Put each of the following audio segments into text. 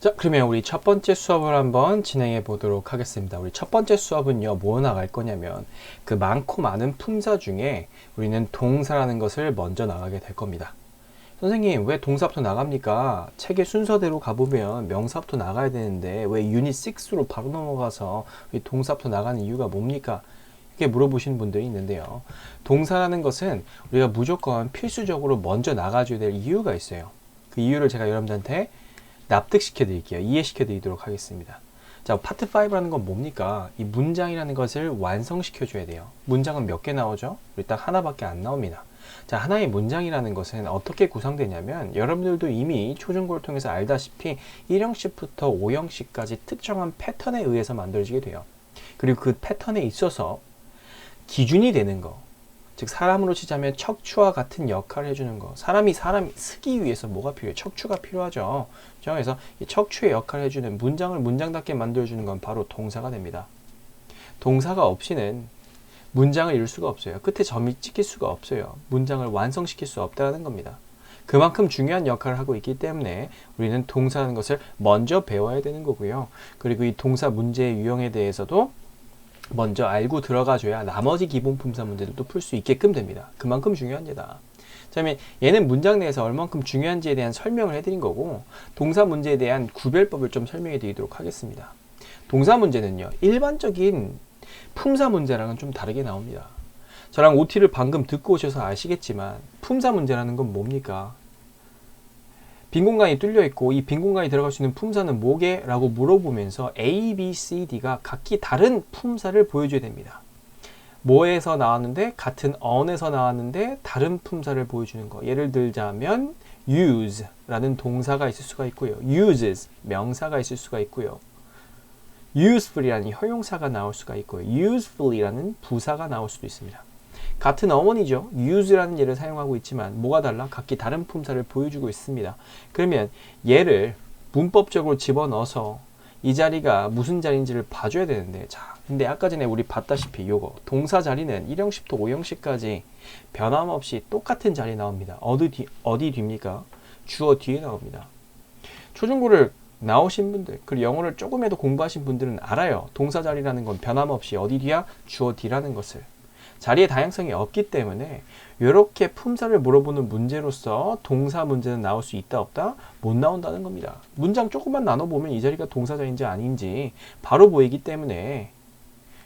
자, 그러면 우리 첫 번째 수업을 한번 진행해 보도록 하겠습니다. 우리 첫 번째 수업은요, 뭐 나갈 거냐면 그 많고 많은 품사 중에 우리는 동사라는 것을 먼저 나가게 될 겁니다. 선생님, 왜 동사부터 나갑니까? 책의 순서대로 가보면 명사부터 나가야 되는데 왜 유닛 6로 바로 넘어가서 동사부터 나가는 이유가 뭡니까? 이렇게 물어보시는 분들이 있는데요. 동사라는 것은 우리가 무조건 필수적으로 먼저 나가줘야 될 이유가 있어요. 그 이유를 제가 여러분들한테 납득시켜 드릴게요. 이해시켜 드리도록 하겠습니다. 자, 파트 5라는 건 뭡니까? 이 문장이라는 것을 완성시켜 줘야 돼요. 문장은 몇 개 나오죠? 우리 딱 하나밖에 안 나옵니다. 자, 하나의 문장이라는 것은 어떻게 구성되냐면 여러분들도 이미 초중고를 통해서 알다시피 1형식부터 5형식까지 특정한 패턴에 의해서 만들어지게 돼요. 그리고 그 패턴에 있어서 기준이 되는 거, 즉 사람으로 치자면 척추와 같은 역할을 해주는 거. 사람이 쓰기 위해서 뭐가 필요해요? 척추가 필요하죠. 그래서 이 척추의 역할을 해주는 문장을 문장답게 만들어주는 건 바로 동사가 됩니다. 동사가 없이는 문장을 이룰 수가 없어요. 끝에 점이 찍힐 수가 없어요. 문장을 완성시킬 수 없다는 겁니다. 그만큼 중요한 역할을 하고 있기 때문에 우리는 동사라는 것을 먼저 배워야 되는 거고요. 그리고 이 동사 문제의 유형에 대해서도 먼저 알고 들어가줘야 나머지 기본 품사 문제들도 풀 수 있게끔 됩니다. 그만큼 중요한 예다. 그러면 얘는 문장 내에서 얼만큼 중요한지에 대한 설명을 해드린 거고, 동사 문제에 대한 구별법을 좀 설명해 드리도록 하겠습니다. 동사 문제는요, 일반적인 품사 문제랑은 좀 다르게 나옵니다. 저랑 OT를 방금 듣고 오셔서 아시겠지만 품사 문제라는 건 뭡니까? 빈 공간이 뚫려 있고 이 빈 공간이 들어갈 수 있는 품사는 뭐게? 라고 물어보면서 A, B, C, D가 각기 다른 품사를 보여줘야 됩니다. 뭐에서 나왔는데 같은 on에서 나왔는데 다른 품사를 보여주는 거. 예를 들자면 use라는 동사가 있을 수가 있고요. uses 명사가 있을 수가 있고요. useful이라는 형용사가 나올 수가 있고요. useful이라는 부사가 나올 수도 있습니다. 같은 어원이죠. use라는 예를 사용하고 있지만 뭐가 달라? 각기 다른 품사를 보여주고 있습니다. 그러면 얘를 문법적으로 집어넣어서 이 자리가 무슨 자리인지를 봐줘야 되는데, 자, 근데 아까 전에 우리 봤다시피 요거 동사 자리는 1형식부터 5형식까지 변함없이 똑같은 자리 나옵니다. 어디 뒤입니까? 주어 뒤에 나옵니다. 초중고를 나오신 분들, 그리고 영어를 조금이라도 공부하신 분들은 알아요. 동사 자리라는 건 변함없이 어디 뒤야? 주어 뒤라는 것을. 자리의 다양성이 없기 때문에 이렇게 품사를 물어보는 문제로서 동사 문제는 나올 수 있다 없다? 못 나온다는 겁니다. 문장 조금만 나눠보면 이 자리가 동사자인지 아닌지 바로 보이기 때문에,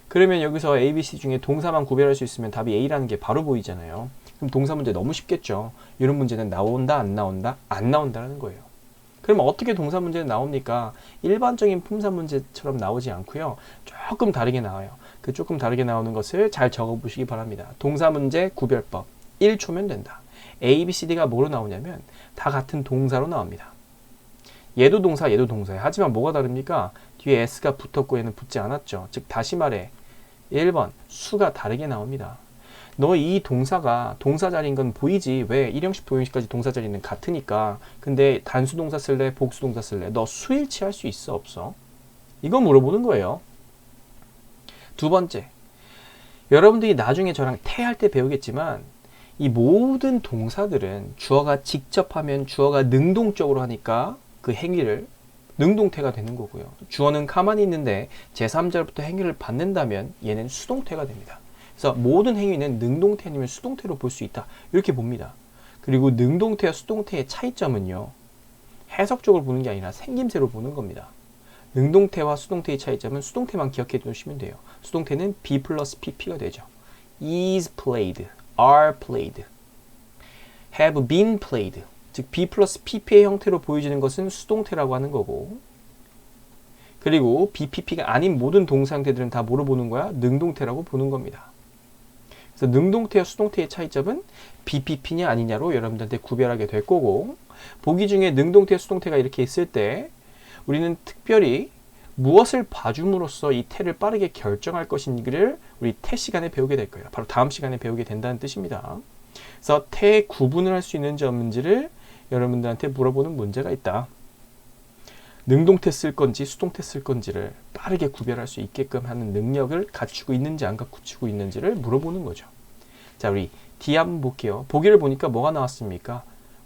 그러면 여기서 A, B, C 중에 동사만 구별할 수 있으면 답이 A라는 게 바로 보이잖아요. 그럼 동사 문제 너무 쉽겠죠. 이런 문제는 나온다 안 나온다? 안 나온다는 거예요. 그럼 어떻게 동사 문제는 나옵니까? 일반적인 품사 문제처럼 나오지 않고요. 조금 다르게 나와요. 그 조금 다르게 나오는 것을 잘 적어보시기 바랍니다. 동사 문제 구별법 1초면 된다. A, B, C, D가 뭐로 나오냐면 다 같은 동사로 나옵니다. 얘도 동사, 얘도 동사예요. 하지만 뭐가 다릅니까? 뒤에 S가 붙었고 얘는 붙지 않았죠. 즉 다시 말해 1번 수가 다르게 나옵니다. 너 이 동사가 동사 자리인 건 보이지? 왜? 1형식, 5형식까지 동사 자리는 같으니까. 근데 단수 동사 쓸래? 복수 동사 쓸래? 너 수일치 할 수 있어? 없어? 이거 물어보는 거예요. 두 번째, 여러분들이 나중에 저랑 태할 때 배우겠지만 이 모든 동사들은 주어가 직접 하면 주어가 능동적으로 하니까 그 행위를 능동태가 되는 거고요. 주어는 가만히 있는데 제3자로부터 행위를 받는다면 얘는 수동태가 됩니다. 그래서 모든 행위는 능동태 아니면 수동태로 볼 수 있다. 이렇게 봅니다. 그리고 능동태와 수동태의 차이점은요, 해석적으로 보는 게 아니라 생김새로 보는 겁니다. 능동태와 수동태의 차이점은 수동태만 기억해 두시면 돼요. 수동태는 be 플러스 pp가 되죠. is played, are played, have been played. 즉 be 플러스 pp의 형태로 보여지는 것은 수동태라고 하는 거고, 그리고 BPP가 아닌 모든 동사 형태들은 다 뭐로 보는 거야? 능동태라고 보는 겁니다. 그래서 능동태와 수동태의 차이점은 BPP냐 아니냐로 여러분들한테 구별하게 될 거고, 보기 중에 능동태, 수동태가 이렇게 있을 때 우리는 특별히 무엇을 봐줌으로써 이 태를 빠르게 결정할 것인지를 우리 태 시간에 배우게 될 거예요. 바로 다음 시간에 배우게 된다는 뜻입니다. 그래서 태의 구분을 할 수 있는지 없는지를 여러분들한테 물어보는 문제가 있다. 능동태 쓸 건지 수동태 쓸 건지를 빠르게 구별할 수 있게끔 하는 능력을 갖추고 있는지 안 갖추고 있는지를 물어보는 거죠. 자, 우리 D 한번 볼게요. 보기를 보니까 뭐가 나왔습니까?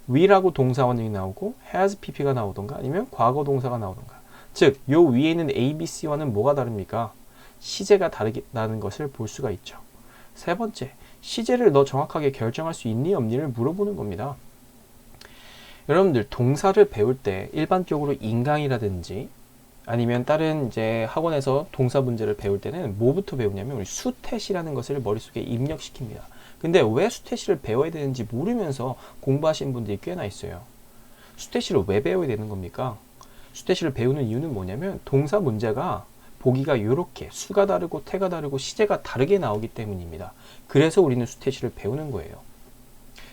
will하고 동사 원형이 나오고 has pp가 나오던가 아니면 과거 동사가 나오던가. 즉, 요 위에 있는 A, B, C와는 뭐가 다릅니까? 시제가 다르다는 것을 볼 수가 있죠. 세 번째, 시제를 너 정확하게 결정할 수 있니 없니를 물어보는 겁니다. 여러분들 동사를 배울 때 일반적으로 인강이라든지 아니면 다른 이제 학원에서 동사 문제를 배울 때는 뭐부터 배우냐면 우리 수태시라는 것을 머릿속에 입력시킵니다. 근데 왜 수태시를 배워야 되는지 모르면서 공부하시는 분들이 꽤나 있어요. 수태시를 왜 배워야 되는 겁니까? 수태시를 배우는 이유는 뭐냐면 동사 문제가 보기가 이렇게 수가 다르고 태가 다르고 시제가 다르게 나오기 때문입니다. 그래서 우리는 수태시를 배우는 거예요.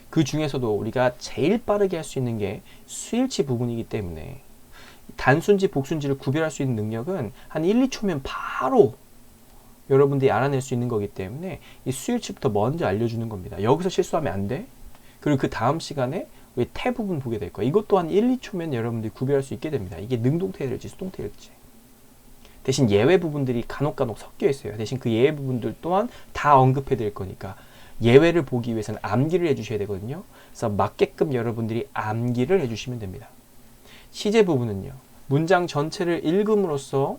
그 중에서도 우리가 제일 빠르게 할 수 있는 게 수일치 부분이기 때문에 단순지 복순지를 구별할 수 있는 능력은 한 1, 2초면 바로 여러분들이 알아낼 수 있는 거기 때문에 이 수일치부터 먼저 알려주는 겁니다. 여기서 실수하면 안 돼. 그리고 그 다음 시간에 우리 태 부분 보게 될 거예요. 이것도 한 1, 2초면 여러분들이 구별할 수 있게 됩니다. 이게 능동태일지 수동태일지. 대신 예외 부분들이 간혹 섞여 있어요. 대신 그 예외 부분들 또한 다 언급해 드릴 거니까 예외를 보기 위해서는 암기를 해주셔야 되거든요. 그래서 맞게끔 여러분들이 암기를 해주시면 됩니다. 시제 부분은요. 문장 전체를 읽음으로써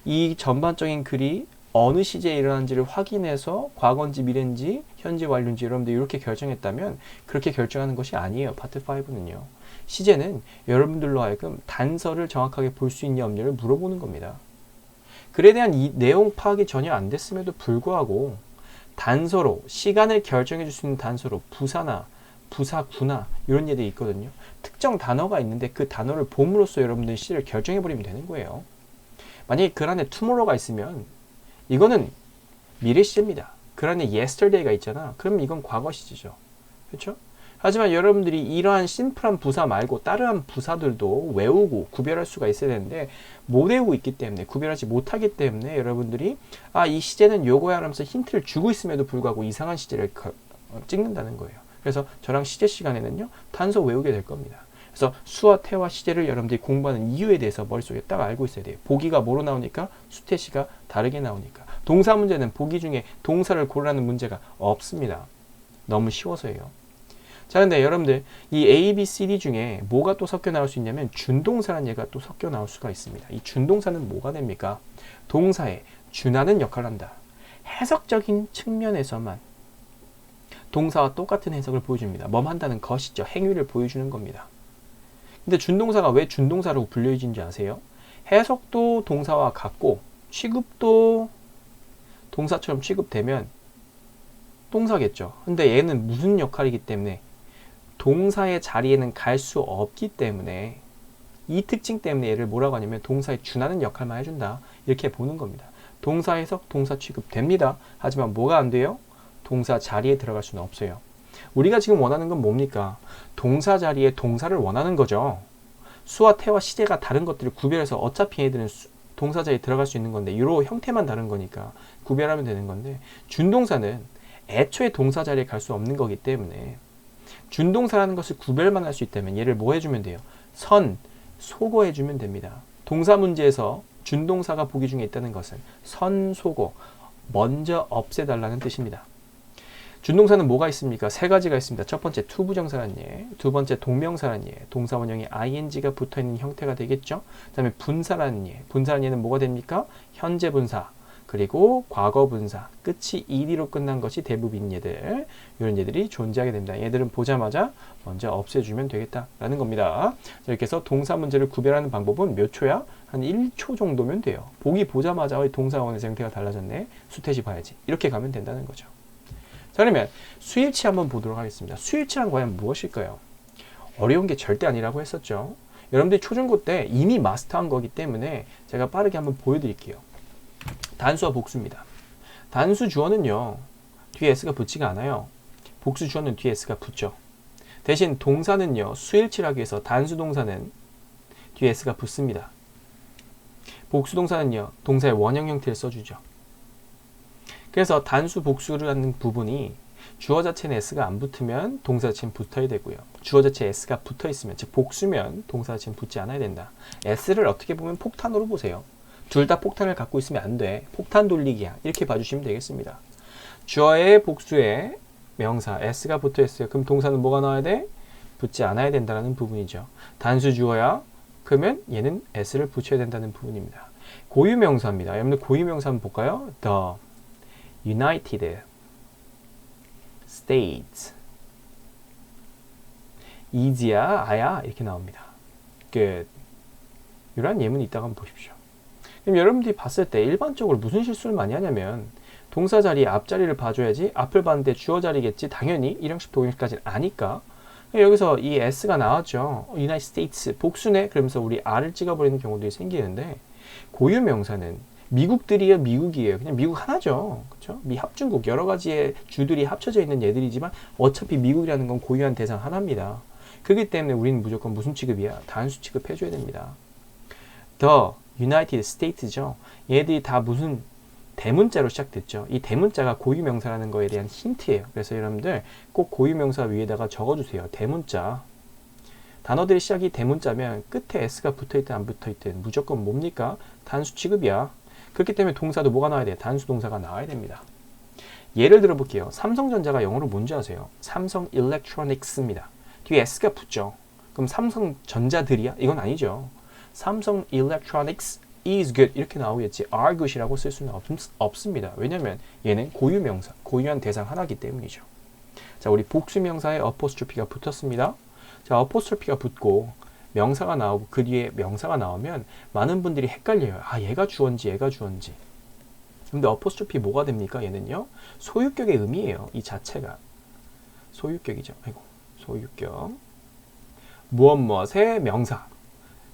이 전반적인 글이 어느 시제에 일어난지를 확인해서 과거인지 미래인지 현재 완료인지 여러분들 이렇게 결정했다면 그렇게 결정하는 것이 아니에요. 파트 5는요. 시제는 여러분들로 하여금 단서를 정확하게 볼 수 있냐 없냐를 물어보는 겁니다. 글에 대한 이 내용 파악이 전혀 안 됐음에도 불구하고 단서로 시간을 결정해 줄 수 있는 단서로 부사나 부사구나 이런 예들이 있거든요. 특정 단어가 있는데 그 단어를 봄으로써 여러분들이 시를 결정해 버리면 되는 거예요. 만약에 글 안에 tomorrow가 있으면 이거는 미래 시제입니다. 글 안에 yesterday가 있잖아. 그러면 이건 과거 시제죠. 그렇죠? 하지만 여러분들이 이러한 심플한 부사 말고 다른 부사들도 외우고 구별할 수가 있어야 되는데 못 외우고 있기 때문에 구별하지 못하기 때문에 여러분들이 이 시제는 요거야 하면서 힌트를 주고 있음에도 불구하고 이상한 시제를 찍는다는 거예요. 그래서 저랑 시제 시간에는요 단서 외우게 될 겁니다. 그래서 수와 태와 시제를 여러분들이 공부하는 이유에 대해서 머릿속에 딱 알고 있어야 돼요. 보기가 뭐로 나오니까 수태시가 다르게 나오니까. 동사 문제는 보기 중에 동사를 고르라는 문제가 없습니다. 너무 쉬워서예요. 자, 근데 여러분들 이 A, B, C, D 중에 뭐가 또 섞여 나올 수 있냐면 준동사라는 얘가 또 섞여 나올 수가 있습니다. 이 준동사는 뭐가 됩니까? 동사에 준하는 역할을 한다. 해석적인 측면에서만 동사와 똑같은 해석을 보여줍니다. 뭐한다는 것이죠. 행위를 보여주는 겁니다. 근데 준동사가 왜 준동사로 불려지는지 아세요? 해석도 동사와 같고 취급도 동사처럼 취급되면 동사겠죠. 근데 얘는 무슨 역할이기 때문에 동사의 자리에는 갈 수 없기 때문에 이 특징 때문에 얘를 뭐라고 하냐면 동사에 준하는 역할만 해준다. 이렇게 보는 겁니다. 동사 해석, 동사 취급 됩니다. 하지만 뭐가 안 돼요? 동사 자리에 들어갈 수는 없어요. 우리가 지금 원하는 건 뭡니까? 동사 자리에 동사를 원하는 거죠. 수와 태와 시제가 다른 것들을 구별해서 어차피 얘들은 동사 자리에 들어갈 수 있는 건데 이로 형태만 다른 거니까 구별하면 되는 건데 준동사는 애초에 동사 자리에 갈 수 없는 거기 때문에 준동사라는 것을 구별만 할 수 있다면 얘를 뭐 해주면 돼요? 소거 해주면 됩니다. 동사 문제에서 준동사가 보기 중에 있다는 것은 소거, 먼저 없애달라는 뜻입니다. 준동사는 뭐가 있습니까? 세 가지가 있습니다. 첫 번째 투부정사란 예, 두 번째 동명사란 예, 동사 원형에 ing가 붙어있는 형태가 되겠죠. 그 다음에 분사란 예, 분사란 예는 뭐가 됩니까? 현재 분사, 그리고 과거 분사, 끝이 ed로 끝난 것이 대부분 얘들, 이런 얘들이 존재하게 됩니다. 얘들은 보자마자 먼저 없애주면 되겠다라는 겁니다. 이렇게 해서 동사 문제를 구별하는 방법은 몇 초야? 한 1초 정도면 돼요. 보기 보자마자 동사원의 형태가 달라졌네. 수태시 봐야지. 이렇게 가면 된다는 거죠. 자, 그러면 수일치 한번 보도록 하겠습니다. 수일치란 과연 무엇일까요? 어려운 게 절대 아니라고 했었죠. 여러분들이 초중고 때 이미 마스터한 거기 때문에 제가 빠르게 한번 보여드릴게요. 단수와 복수입니다. 단수 주어는요 뒤에 s가 붙지가 않아요. 복수 주어는 뒤에 s가 붙죠. 대신 동사는요 수일치를 하기 위해서 단수 동사는 뒤에 s가 붙습니다. 복수 동사는요 동사의 원형 형태를 써주죠. 그래서 단수 복수를 하는 부분이 주어 자체는 s가 안 붙으면 동사 자체는 붙어야 되고요. 주어 자체에 s가 붙어 있으면 즉 복수면 동사 자체는 붙지 않아야 된다. s를 어떻게 보면 폭탄으로 보세요. 둘 다 폭탄을 갖고 있으면 안 돼. 폭탄 돌리기야. 이렇게 봐주시면 되겠습니다. 주어의 복수에 명사 s가 붙어 있어요. 그럼 동사는 뭐가 나와야 돼? 붙지 않아야 된다는 부분이죠. 단수 주어야 그러면 얘는 s를 붙여야 된다는 부분입니다. 고유명사입니다. 여러분들 고유명사 한번 볼까요? The United States is야, 아야 이렇게 나옵니다. Good. 이런 예문이 있다가 한번 보십시오. 그럼 여러분들이 봤을 때 일반적으로 무슨 실수를 많이 하냐면 동사 자리 앞자리를 봐줘야지 앞을 봤는데 주어 자리겠지 당연히 일형식 동형식까지는 아니까 여기서 이 s가 나왔죠. United States 복수네 그러면서 우리 r을 찍어버리는 경우들이 생기는데 고유명사는 미국들이에요 미국이에요 그냥 미국 하나죠. 그렇죠? 미합중국 여러 가지의 주들이 합쳐져 있는 얘들이지만 어차피 미국이라는 건 고유한 대상 하나입니다. 그렇기 때문에 우리는 무조건 무슨 취급이야? 단수 취급해줘야 됩니다. The United States죠. 얘들이 다 무슨 대문자로 시작됐죠. 이 대문자가 고유명사라는 거에 대한 힌트예요. 그래서 여러분들 꼭 고유명사 위에다가 적어주세요. 대문자. 단어들이 시작이 대문자면 끝에 s가 붙어있든 안 붙어있든 무조건 뭡니까? 단수 취급이야. 그렇기 때문에 동사도 뭐가 나와야 돼요? 단수 동사가 나와야 됩니다. 예를 들어 볼게요. 삼성전자가 영어로 뭔지 아세요? 삼성 일렉트로닉스입니다. 뒤에 s가 붙죠. 그럼 삼성전자들이야? 이건 아니죠. 삼성 일렉트로닉스 is good 이렇게 나오겠지. are good이라고 쓸 수는 없습니다. 왜냐면 얘는 고유명사, 고유한 대상 하나이기 때문이죠. 자, 우리 복수명사에 어포스트로피가 붙었습니다. 자, 어포스트로피가 붙고 명사가 나오고 그 뒤에 명사가 나오면 많은 분들이 헷갈려요. 아, 얘가 주어인지 얘가 주어인지. 근데 어포스트로피 뭐가 됩니까? 얘는요. 소유격의 의미예요. 이 자체가. 소유격이죠. 아이고. 소유격. 무엇무엇의 명사.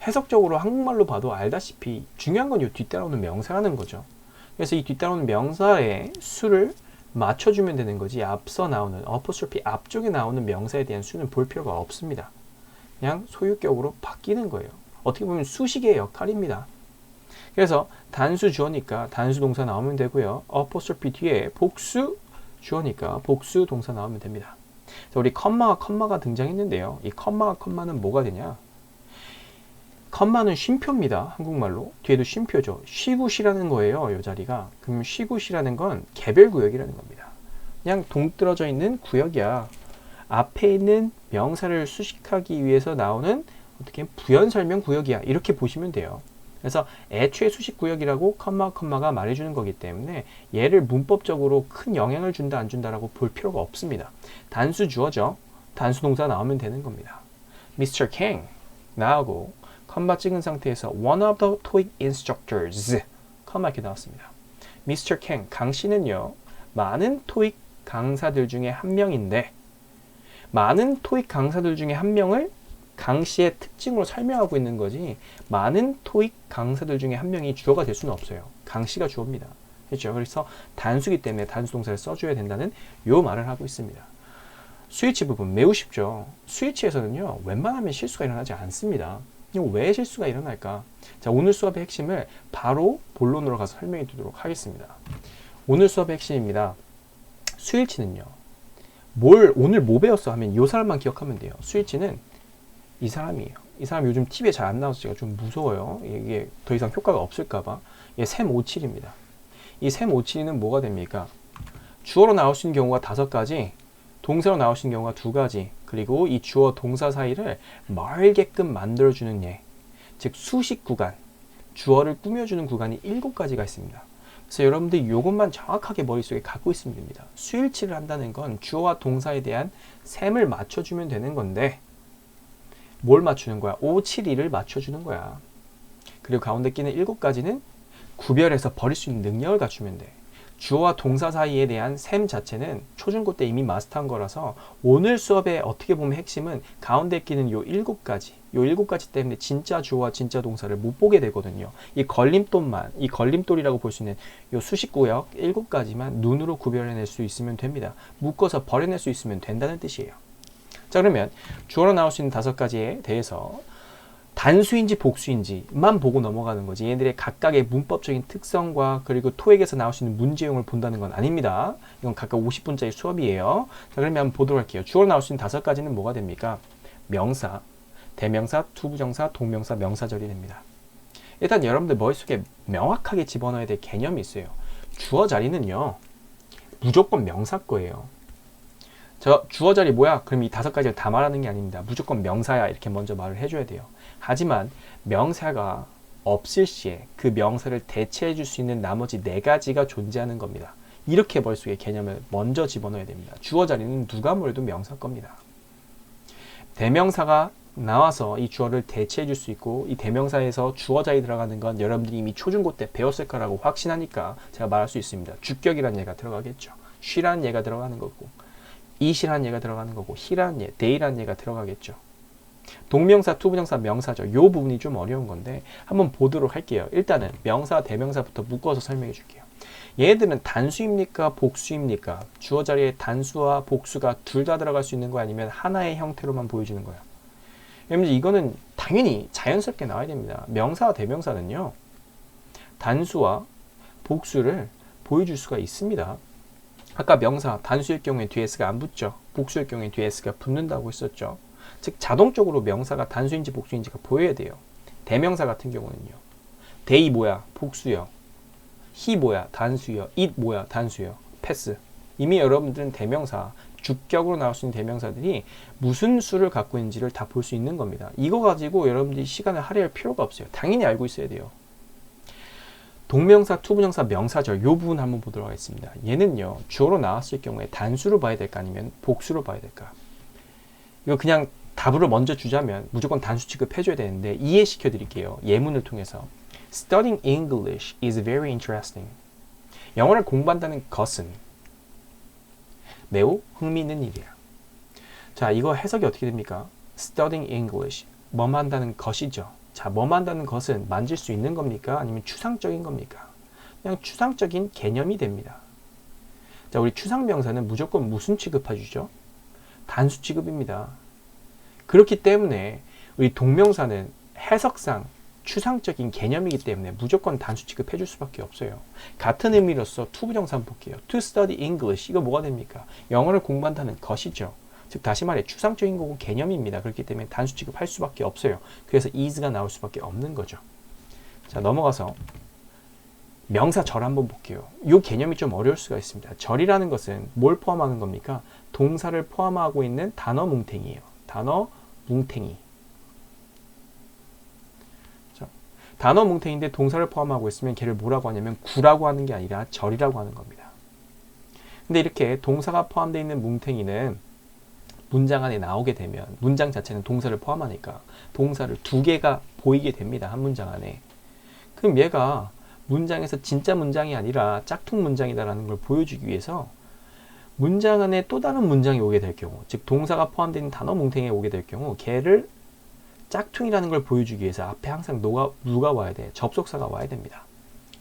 해석적으로 한국말로 봐도 알다시피 중요한 건 이 뒤따라오는 명사라는 거죠. 그래서 이 뒤따라오는 명사의 수를 맞춰주면 되는 거지 앞서 나오는 어포스트로피 앞쪽에 나오는 명사에 대한 수는 볼 필요가 없습니다. 그냥 소유격으로 바뀌는 거예요. 어떻게 보면 수식의 역할입니다. 그래서 단수 주어니까 단수 동사 나오면 되고요. 어포스트로피 뒤에 복수 주어니까 복수 동사 나오면 됩니다. 자, 우리 컴마가 등장했는데요. 이 컴마는 뭐가 되냐? 컴마는 쉼표입니다. 한국말로. 뒤에도 쉼표죠. 쉬굿이라는 거예요. 이 자리가. 그럼 쉬굿이라는 건 개별 구역이라는 겁니다. 그냥 동떨어져 있는 구역이야. 앞에 있는 명사를 수식하기 위해서 나오는 어떻게 부연 설명 구역이야. 이렇게 보시면 돼요. 그래서 애초에 수식 구역이라고 컴마가 말해주는 거기 때문에 얘를 문법적으로 큰 영향을 준다 안 준다라고 볼 필요가 없습니다. 단수 주어죠. 단수 동사 나오면 되는 겁니다. Mr. King 나오고 컴마 찍은 상태에서 one of the TOEIC instructors 컴마 이렇게 나왔습니다. Mr. King 강 씨는요 많은 토익 강사들 중에 한 명인데 많은 토익 강사들 중에 한 명을 강 씨의 특징으로 설명하고 있는 거지 많은 토익 강사들 중에 한 명이 주어가 될 수는 없어요. 강 씨가 주어입니다. 그렇죠? 그래서 단수기 때문에 단수 동사를 써줘야 된다는 요 말을 하고 있습니다. 스위치 부분 매우 쉽죠. 스위치에서는요 웬만하면 실수가 일어나지 않습니다. 왜 실수가 일어날까? 자, 오늘 수업의 핵심을 바로 본론으로 가서 설명해 드리도록 하겠습니다. 오늘 수업의 핵심입니다. 스위치는요. 오늘 뭐 배웠어 하면 이 사람만 기억하면 돼요. 스위치는 이 사람이에요. 이 사람 요즘 TV에 잘 안 나와서 제가 좀 무서워요. 이게 더 이상 효과가 없을까봐. 얘 샘57입니다. 이 샘57은 뭐가 됩니까? 주어로 나올 수 있는 경우가 5가지, 동사로 나올 수 있는 경우가 2가지, 그리고 이 주어 동사 사이를 멀게끔 만들어주는 예, 즉 수식 구간, 주어를 꾸며주는 구간이 7가지가 있습니다. 그래서 여러분들 이것만 정확하게 머릿속에 갖고 있으면 됩니다. 수일치를 한다는 건 주어와 동사에 대한 셈을 맞춰주면 되는 건데 뭘 맞추는 거야? 5, 7, 2를 맞춰주는 거야. 그리고 가운데 끼는 7가지는 구별해서 버릴 수 있는 능력을 갖추면 돼. 주어와 동사 사이에 대한 셈 자체는 초중고 때 이미 마스터한 거라서 오늘 수업의 어떻게 보면 핵심은 가운데 끼는 요 7가지, 요 7가지 때문에 진짜 주어와 진짜 동사를 못 보게 되거든요. 이 걸림돌이라고 볼 수 있는 요 수식구역 7가지만 눈으로 구별해낼 수 있으면 됩니다. 묶어서 버려낼 수 있으면 된다는 뜻이에요. 자, 그러면 주어로 나올 수 있는 5가지에 대해서 단수인지 복수인지만 보고 넘어가는 거지 얘들의 각각의 문법적인 특성과 그리고 토익에서 나올 수 있는 문제용을 본다는 건 아닙니다. 이건 각각 50분짜리 수업이에요. 자, 그러면 한번 보도록 할게요. 주어로 나올 수 있는 5가지는 뭐가 됩니까? 명사, 대명사, 투부정사, 동명사, 명사절이 됩니다. 일단 여러분들 머릿속에 명확하게 집어넣어야 될 개념이 있어요. 주어 자리는요 무조건 명사 거예요. 저 주어 자리 뭐야? 그럼 이 5가지를 다 말하는 게 아닙니다. 무조건 명사야 이렇게 먼저 말을 해줘야 돼요. 하지만 명사가 없을 시에 그 명사를 대체해 줄 수 있는 나머지 4가지가 존재하는 겁니다. 이렇게 머릿속에 개념을 먼저 집어넣어야 됩니다. 주어 자리는 누가 뭐래도 명사 겁니다. 대명사가 나와서 이 주어를 대체해 줄 수 있고 이 대명사에서 주어 자리 들어가는 건 여러분들이 이미 초중고 때 배웠을 거라고 확신하니까 제가 말할 수 있습니다. 주격이라는 얘가 들어가겠죠. 쉬라는 얘가 들어가는 거고 it이라는 얘가 들어가는 거고 he라는 얘, they라는 얘가 들어가겠죠. 동명사, 투부정사, 명사죠. 이 부분이 좀 어려운 건데 한번 보도록 할게요. 일단은 명사, 대명사부터 묶어서 설명해 줄게요. 얘네들은 단수입니까? 복수입니까? 주어 자리에 단수와 복수가 둘 다 들어갈 수 있는 거 아니면 하나의 형태로만 보여주는 거야. 여러분 이거는 당연히 자연스럽게 나와야 됩니다. 명사와 대명사는요. 단수와 복수를 보여줄 수가 있습니다. 아까 명사, 단수일 경우에 뒤에 s가 안 붙죠. 복수일 경우에 뒤에 s가 붙는다고 했었죠. 즉 자동적으로 명사가 단수인지 복수인지가 보여야 돼요. 대명사 같은 경우는요. they 뭐야? 복수요. he 뭐야? 단수요. it 뭐야? 단수요. 패스. 이미 여러분들은 대명사, 주격으로 나올 수 있는 대명사들이 무슨 수를 갖고 있는지를 다 볼 수 있는 겁니다. 이거 가지고 여러분들이 시간을 할애할 필요가 없어요. 당연히 알고 있어야 돼요. 동명사, 투부정사, 명사절 이 부분 한번 보도록 하겠습니다. 얘는요. 주어로 나왔을 경우에 단수로 봐야 될까 아니면 복수로 봐야 될까? 이거 그냥 답으로 먼저 주자면 무조건 단수 취급해줘야 되는데 이해시켜 드릴게요. 예문을 통해서. Studying English is very interesting. 영어를 공부한다는 것은 매우 흥미있는 일이야. 자, 이거 해석이 어떻게 됩니까? Studying English. 뭐뭐 한다는 것이죠. 자, 뭐뭐 한다는 것은 만질 수 있는 겁니까? 아니면 추상적인 겁니까? 그냥 추상적인 개념이 됩니다. 자, 우리 추상명사는 무조건 무슨 취급해주죠? 단수 취급입니다. 그렇기 때문에 우리 동명사는 해석상 추상적인 개념이기 때문에 무조건 단수 취급해줄 수밖에 없어요. 같은 의미로서 투부정사 한번 볼게요. To study English. 이거 뭐가 됩니까? 영어를 공부한다는 것이죠. 즉 다시 말해 추상적인 거고 개념입니다. 그렇기 때문에 단수 취급할 수밖에 없어요. 그래서 is가 나올 수밖에 없는 거죠. 자, 넘어가서 명사절 한번 볼게요. 이 개념이 좀 어려울 수가 있습니다. 절이라는 것은 뭘 포함하는 겁니까? 동사를 포함하고 있는 단어 뭉탱이에요. 단어 뭉탱이. 자, 단어 뭉탱이인데 동사를 포함하고 있으면 걔를 뭐라고 하냐면 구라고 하는 게 아니라 절이라고 하는 겁니다. 근데 이렇게 동사가 포함되어 있는 뭉탱이는 문장 안에 나오게 되면 문장 자체는 동사를 포함하니까 동사를 2개가 보이게 됩니다. 한 문장 안에. 그럼 얘가 문장에서 진짜 문장이 아니라 짝퉁 문장이다라는 걸 보여주기 위해서 문장 안에 또 다른 문장이 오게 될 경우, 즉 동사가 포함된 단어 뭉탱이에 오게 될 경우 걔를 짝퉁이라는 걸 보여주기 위해서 앞에 항상 누가 와야 돼? 접속사가 와야 됩니다.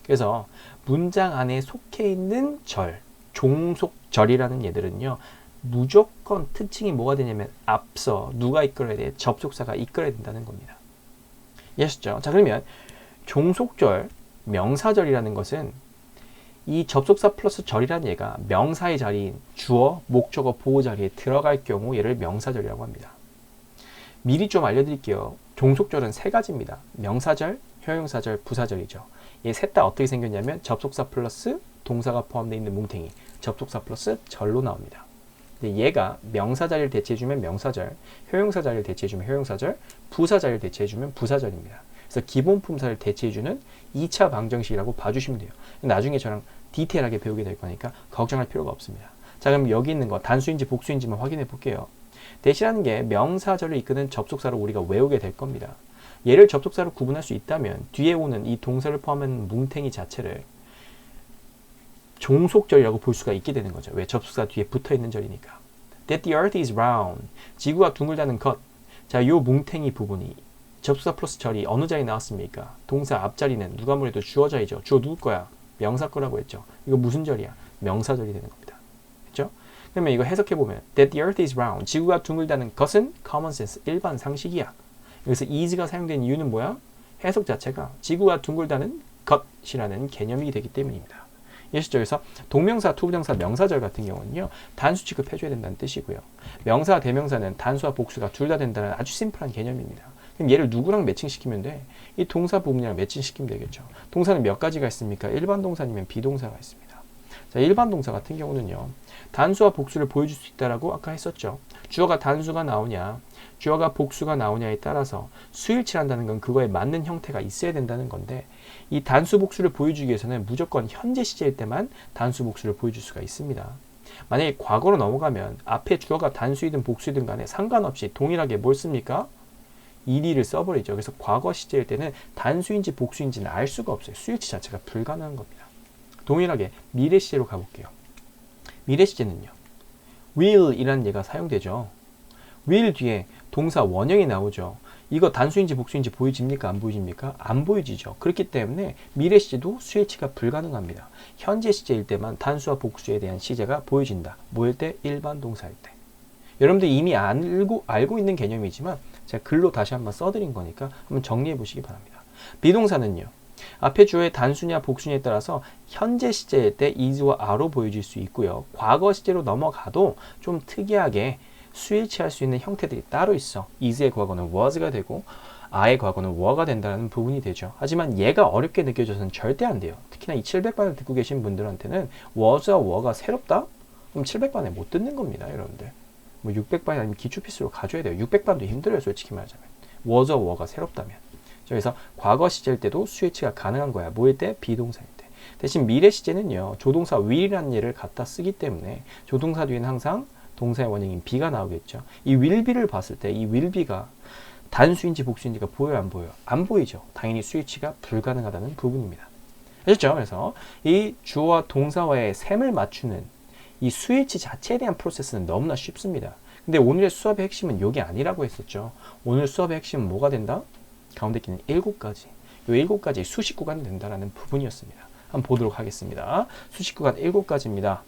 그래서 문장 안에 속해 있는 절, 종속절이라는 얘들은요. 무조건 특징이 뭐가 되냐면 앞서 누가 이끌어야 돼? 접속사가 이끌어야 된다는 겁니다. 이해하셨죠? 자, 그러면 종속절, 명사절이라는 것은 이 접속사 플러스 절이라는 얘가 명사의 자리인 주어, 목적어, 보호 자리에 들어갈 경우 얘를 명사절이라고 합니다. 미리 좀 알려드릴게요. 종속절은 3가지입니다. 명사절, 형용사절, 부사절이죠. 얘 셋 다 어떻게 생겼냐면 접속사 플러스 동사가 포함되어 있는 뭉탱이, 접속사 플러스 절로 나옵니다. 근데 얘가 명사 자리를 대체해주면 명사절, 형용사 자리를 대체해주면 형용사절, 부사 자리를 대체해주면 부사절입니다. 그래서 기본 품사를 대체해주는 2차 방정식이라고 봐주시면 돼요. 나중에 저랑 디테일하게 배우게 될 거니까 걱정할 필요가 없습니다. 자, 그럼 여기 있는 거 단수인지 복수인지만 확인해 볼게요. 대시라는 게 명사절을 이끄는 접속사로 우리가 외우게 될 겁니다. 얘를 접속사로 구분할 수 있다면 뒤에 오는 이 동사를 포함한 뭉탱이 자체를 종속절이라고 볼 수가 있게 되는 거죠. 왜? 접속사 뒤에 붙어있는 절이니까. That the earth is round. 지구가 둥글다는 것. 자, 요 뭉탱이 부분이 접속사 플러스 절이 어느 자리에 나왔습니까? 동사 앞자리는 누가 뭐래도 주어 자리죠. 주어 누구 거야? 명사 거라고 했죠. 이거 무슨 절이야? 명사절이 되는 겁니다. 그렇죠? 그러면 이거 해석해보면 That the earth is round. 지구가 둥글다는 것은 common sense, 일반 상식이야. 여기서 is가 사용된 이유는 뭐야? 해석 자체가 지구가 둥글다는 것이라는 개념이 되기 때문입니다. 예시죠. 그래서 동명사, 투부정사, 명사절 같은 경우는요. 단수 취급해줘야 된다는 뜻이고요. 명사와 대명사는 단수와 복수가 둘 다 된다는 아주 심플한 개념입니다. 그럼 얘를 누구랑 매칭시키면 돼? 이 동사 부분이랑 매칭시키면 되겠죠. 동사는 몇 가지가 있습니까? 일반 동사님면 비동사가 있습니다. 자, 일반 동사 같은 경우는요. 단수와 복수를 보여줄 수 있다라고 아까 했었죠. 주어가 단수가 나오냐, 주어가 복수가 나오냐에 따라서 수일치한다는 건 그거에 맞는 형태가 있어야 된다는 건데 이 단수 복수를 보여주기 위해서는 무조건 현재 시제일 때만 단수 복수를 보여줄 수가 있습니다. 만약에 과거로 넘어가면 앞에 주어가 단수이든 복수이든 간에 상관없이 동일하게 뭘 씁니까? ed를 써버리죠. 그래서 과거 시제일 때는 단수인지 복수인지는 알 수가 없어요. 수일치 자체가 불가능한 겁니다. 동일하게 미래 시제로 가볼게요. 미래 시제는요. will이라는 예가 사용되죠. will 뒤에 동사 원형이 나오죠. 이거 단수인지 복수인지 보여집니까? 안 보여집니까? 안 보여지죠. 그렇기 때문에 미래 시제도 수일치가 불가능합니다. 현재 시제일 때만 단수와 복수에 대한 시제가 보여진다. 뭐일 때? 일반 동사일 때. 여러분들 이미 알고 있는 개념이지만 제가 글로 다시 한번 써드린 거니까 한번 정리해 보시기 바랍니다. 비동사는요. 앞에 주어의 단수냐 복수냐에 따라서 현재 시제일 때 is와 are로 보여질 수 있고요. 과거 시제로 넘어가도 좀 특이하게 수일치할 수 있는 형태들이 따로 있어. is의 과거는 was가 되고 a의 과거는 were가 된다는 부분이 되죠. 하지만 얘가 어렵게 느껴져서는 절대 안 돼요. 특히나 이 700반을 듣고 계신 분들한테는 was와 were가 새롭다? 그럼 700반에 못 듣는 겁니다. 여러분들. 뭐 600반이 아니면 기초 필수로 가져야 돼요. 600반도 힘들어요. 솔직히 말하자면. was와 were가 새롭다면. 그래서 과거 시제일 때도 수일치가 가능한 거야. 뭐일 때? 비동사일 때. 대신 미래 시제는요. 조동사 will이라는 예를 갖다 쓰기 때문에 조동사 뒤에는 항상 동사의 원형인 be가 나오겠죠. 이 will be를 봤을 때 이 will be가 단수인지 복수인지가 보여요? 안 보여요? 안 보이죠. 당연히 수일치가 불가능하다는 부분입니다. 아셨죠? 그래서 이 주어와 동사와의 셈을 맞추는 이 수일치 자체에 대한 프로세스는 너무나 쉽습니다. 근데 오늘의 수업의 핵심은 이게 아니라고 했었죠. 오늘 수업의 핵심은 뭐가 된다? 가운데 끼는 7가지. 이 7가지 수식 구간이 된다라는 부분이었습니다. 한번 보도록 하겠습니다. 수식 구간 7가지입니다.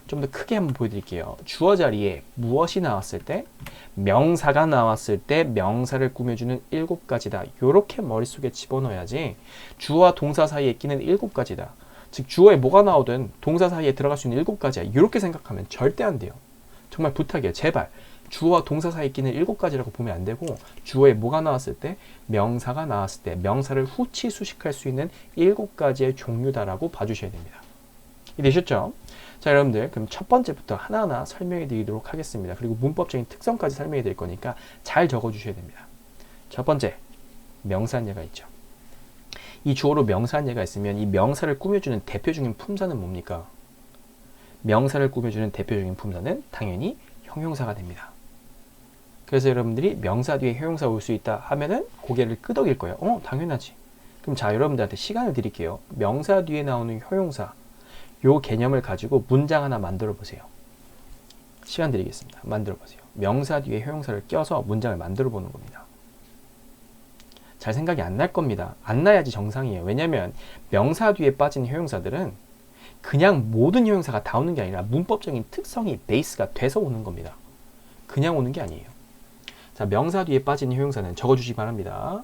좀 더 크게 한번 보여드릴게요. 주어 자리에 무엇이 나왔을 때, 명사가 나왔을 때 명사를 꾸며주는 7가지다. 이렇게 머릿속에 집어넣어야지 주어와 동사 사이에 끼는 7가지다. 즉 주어에 뭐가 나오든 동사 사이에 들어갈 수 있는 7가지야. 이렇게 생각하면 절대 안 돼요. 정말 부탁이에요. 제발. 주어와 동사 사이에 끼는 7가지라고 보면 안 되고 주어에 뭐가 나왔을 때, 명사가 나왔을 때 명사를 후치 수식할 수 있는 7가지의 종류다라고 봐주셔야 됩니다. 이해되셨죠? 자, 여러분들 그럼 첫 번째부터 하나하나 설명해 드리도록 하겠습니다. 그리고 문법적인 특성까지 설명해 드릴 거니까 잘 적어 주셔야 됩니다. 첫 번째, 명사한예가 있죠. 이 주어로 명사한예가 있으면 이 명사를 꾸며주는 대표적인 품사는 뭡니까? 명사를 꾸며주는 대표적인 품사는 당연히 형용사가 됩니다. 그래서 여러분들이 명사 뒤에 형용사 올 수 있다 하면은 고개를 끄덕일 거예요. 당연하지. 그럼 자, 여러분들한테 시간을 드릴게요. 명사 뒤에 나오는 형용사 요 개념을 가지고 문장 하나 만들어 보세요. 시간 드리겠습니다. 만들어 보세요. 명사 뒤에 형용사를 껴서 문장을 만들어 보는 겁니다. 잘 생각이 안 날 겁니다. 안 나야지 정상이에요. 왜냐면 명사 뒤에 빠진 형용사들은 그냥 모든 형용사가 다 오는 게 아니라 문법적인 특성이 베이스가 돼서 오는 겁니다. 그냥 오는 게 아니에요. 자, 명사 뒤에 빠진 형용사는 적어주시기 바랍니다.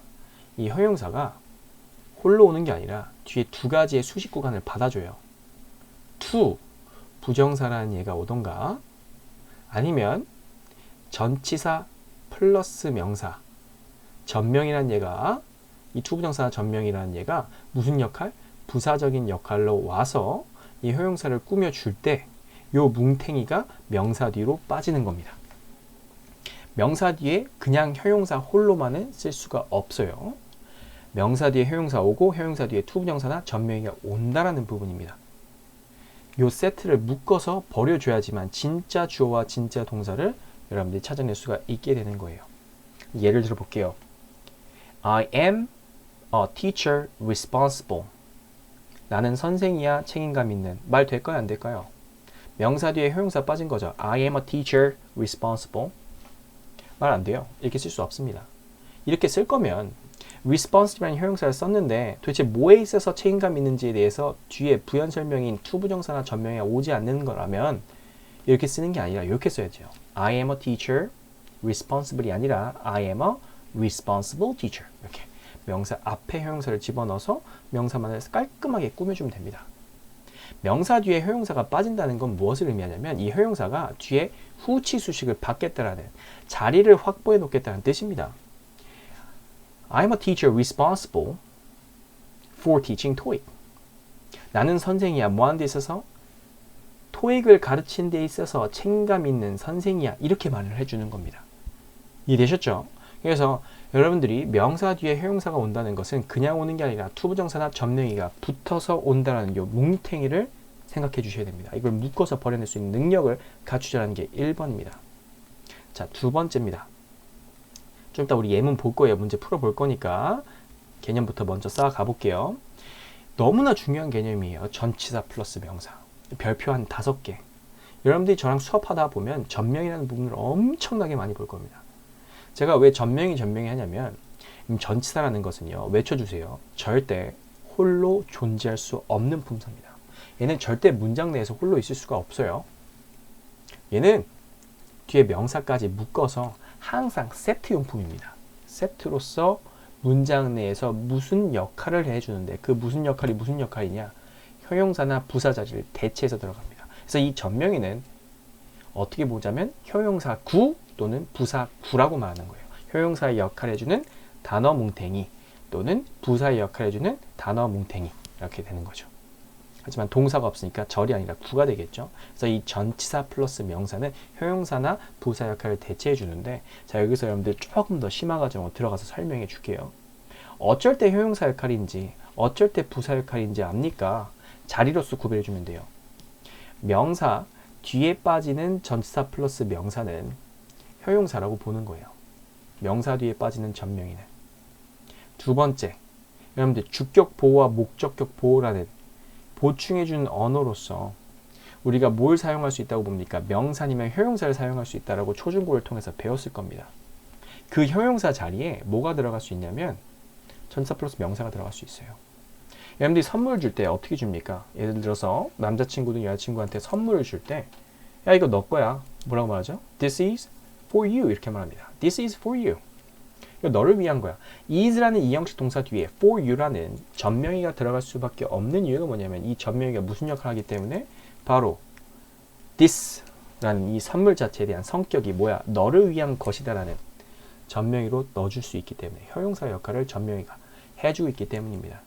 이 형용사가 홀로 오는 게 아니라 뒤에 2가지의 수식 구간을 받아줘요. to, 부정사라는 예가 오던가 아니면 전치사 플러스 명사, 전명이라는 예가 이 to 부정사 전명이라는 예가 무슨 역할? 부사적인 역할로 와서 이 형용사를 꾸며줄 때 요 뭉탱이가 명사 뒤로 빠지는 겁니다. 명사 뒤에 그냥 형용사 홀로만은 쓸 수가 없어요. 명사 뒤에 형용사 오고 형용사 뒤에 to 부정사나 전명이가 온다라는 부분입니다. 요 세트를 묶어서 버려줘야지만 진짜 주어와 진짜 동사를 여러분들이 찾아낼 수가 있게 되는 거예요. 예를 들어 볼게요. I am a teacher responsible. 나는 선생이야 책임감 있는. 말 될까요? 안 될까요? 명사 뒤에 형용사 빠진 거죠. I am a teacher responsible. 말 안 돼요. 이렇게 쓸 수 없습니다. 이렇게 쓸 거면 responsive라는 형용사를 썼는데 도대체 뭐에 있어서 책임감 있는지에 대해서 뒤에 부연 설명인 to 부정사나 전명이 오지 않는 거라면 이렇게 쓰는 게 아니라 이렇게 써야죠. I am a teacher responsible이 아니라 I am a responsible teacher. 이렇게 명사 앞에 형용사를 집어넣어서 명사만을 깔끔하게 꾸며주면 됩니다. 명사 뒤에 형용사가 빠진다는 건 무엇을 의미하냐면 이 형용사가 뒤에 후치 수식을 받겠다라는 자리를 확보해 놓겠다는 뜻입니다. I'm a teacher responsible for teaching TOEIC. 나는 선생이야 뭐하는 데 있어서 토익을 가르치는 데 있어서 책임감 있는 선생이야. 이렇게 말을 해주는 겁니다. 이해되셨죠? 그래서 여러분들이 명사 뒤에 형용사가 온다는 것은 그냥 오는 게 아니라 투부정사나 전명의가 붙어서 온다는 요 뭉탱이를 생각해 주셔야 됩니다. 이걸 묶어서 버려낼 수 있는 능력을 갖추자는 게 1번입니다. 자, 두 번째입니다. 좀 이따 우리 예문 볼 거예요. 문제 풀어 볼 거니까 개념부터 먼저 쌓아 가볼게요. 너무나 중요한 개념이에요. 전치사 플러스 명사. 별표 한 5개. 여러분들이 저랑 수업하다 보면 전명이라는 부분을 엄청나게 많이 볼 겁니다. 제가 왜 전명이 하냐면 전치사라는 것은요. 외쳐주세요. 절대 홀로 존재할 수 없는 품사입니다. 얘는 절대 문장 내에서 홀로 있을 수가 없어요. 얘는 뒤에 명사까지 묶어서 항상 세트용품입니다. 세트로서 문장 내에서 무슨 역할을 해주는데 그 무슨 역할이 무슨 역할이냐? 형용사나 부사 자리를 대체해서 들어갑니다. 그래서 이 전명의는 어떻게 보자면 형용사 구 또는 부사 구라고 말하는 거예요. 형용사의 역할을 해주는 단어 뭉탱이 또는 부사의 역할을 해주는 단어 뭉탱이 이렇게 되는 거죠. 하지만 동사가 없으니까 절이 아니라 구가 되겠죠. 그래서 이 전치사 플러스 명사는 형용사나 부사 역할을 대체해 주는데 자 여기서 여러분들 조금 더 심화 과정으로 들어가서 설명해 줄게요. 어쩔 때 형용사 역할인지 어쩔 때 부사 역할인지 압니까? 자리로서 구별해 주면 돼요. 명사 뒤에 빠지는 전치사 플러스 명사는 형용사라고 보는 거예요. 명사 뒤에 빠지는 전명의는. 두 번째, 여러분들 주격 보호와 목적격 보호라는 보충해주는 언어로서 우리가 뭘 사용할 수 있다고 봅니까? 명사니면 형용사를 사용할 수 있다라고 초중고를 통해서 배웠을 겁니다. 그 형용사 자리에 뭐가 들어갈 수 있냐면 전치사 플러스 명사가 들어갈 수 있어요. 여러분들이 선물 줄 때 어떻게 줍니까? 예를 들어서 남자친구든 여자친구한테 선물을 줄 때 야 이거 너 거야. 뭐라고 말하죠? This is for you 이렇게 말합니다. This is for you. 이거 너를 위한 거야. is라는 이형식 동사 뒤에 for you라는 전명의가 들어갈 수밖에 없는 이유가 뭐냐면 이 전명의가 무슨 역할을 하기 때문에 바로 this라는 이 선물 자체에 대한 성격이 뭐야? 너를 위한 것이다라는 전명의로 넣어줄 수 있기 때문에 형용사 역할을 전명의가 해주고 있기 때문입니다.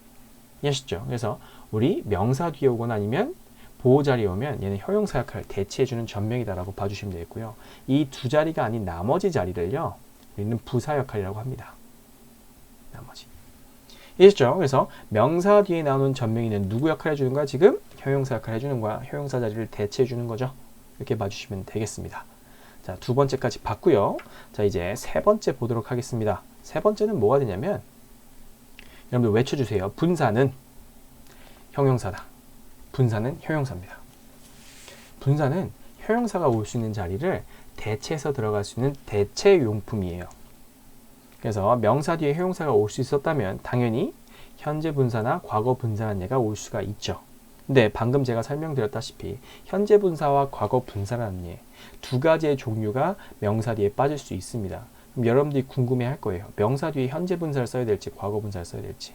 이해하셨죠? 그래서 우리 명사 뒤에 오거나 아니면 보호 자리에 오면 얘는 형용사 역할을 대체해주는 전명이다라고 봐주시면 되겠고요. 이 두 자리가 아닌 나머지 자리를요. 우리는 부사 역할이라고 합니다. 나머지. 이해하셨죠? 그래서 명사 뒤에 나오는 전명의는 누구 역할을 해주는 거야? 지금 형용사 역할을 해주는 거야. 형용사 자리를 대체해주는 거죠. 이렇게 봐주시면 되겠습니다. 자, 두 번째까지 봤고요. 자, 이제 세 번째 보도록 하겠습니다. 세 번째는 뭐가 되냐면 여러분들 외쳐주세요. 분사는 형용사다. 분사는 형용사입니다. 분사는 형용사가 올 수 있는 자리를 대체해서 들어갈 수 있는 대체용품이에요. 그래서 명사 뒤에 형용사가 올 수 있었다면 당연히 현재 분사나 과거 분사라는 예가 올 수가 있죠. 근데 방금 제가 설명드렸다시피 현재 분사와 과거 분사라는 예, 두 가지의 종류가 명사 뒤에 빠질 수 있습니다. 그럼 여러분들이 궁금해할 거예요. 명사 뒤에 현재 분사를 써야 될지 과거 분사를 써야 될지.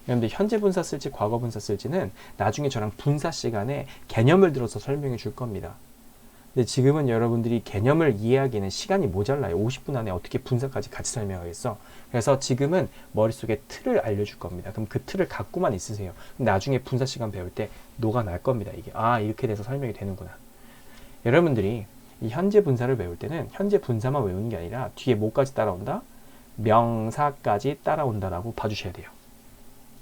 여러분들 현재 분사 쓸지 과거 분사 쓸지는 나중에 저랑 분사 시간에 개념을 들어서 설명해 줄 겁니다. 근데 지금은 여러분들이 개념을 이해하기에는 시간이 모자라요. 50분 안에 어떻게 분사까지 같이 설명하겠어? 그래서 지금은 머릿속에 틀을 알려줄 겁니다. 그럼 그 틀을 갖고만 있으세요. 나중에 분사 시간 배울 때 녹아날 겁니다. 이게 아 이렇게 돼서 설명이 되는구나. 여러분들이 이 현재 분사를 외울 때는 현재 분사만 외우는 게 아니라 뒤에 뭐까지 따라온다? 명사까지 따라온다라고 봐주셔야 돼요.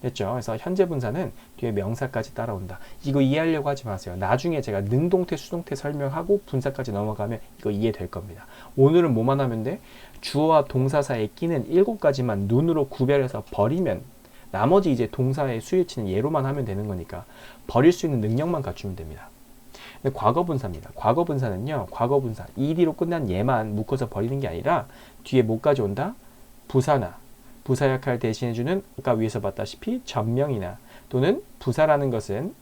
됐죠? 그래서 현재 분사는 뒤에 명사까지 따라온다. 이거 이해하려고 하지 마세요. 나중에 제가 능동태, 수동태 설명하고 분사까지 넘어가면 이거 이해될 겁니다. 오늘은 뭐만 하면 돼? 주어와 동사 사이에 끼는 7가지만 눈으로 구별해서 버리면 나머지 이제 동사의 수일치는 예로만 하면 되는 거니까 버릴 수 있는 능력만 갖추면 됩니다. 근데 과거 분사입니다. 과거 분사는요. 과거 분사, ed로 끝난 예만 묶어서 버리는 게 아니라 뒤에 뭐까지 온다? 부사나 부사 역할을 대신해주는 아까 위에서 봤다시피 전명이나 또는 부사라는 것은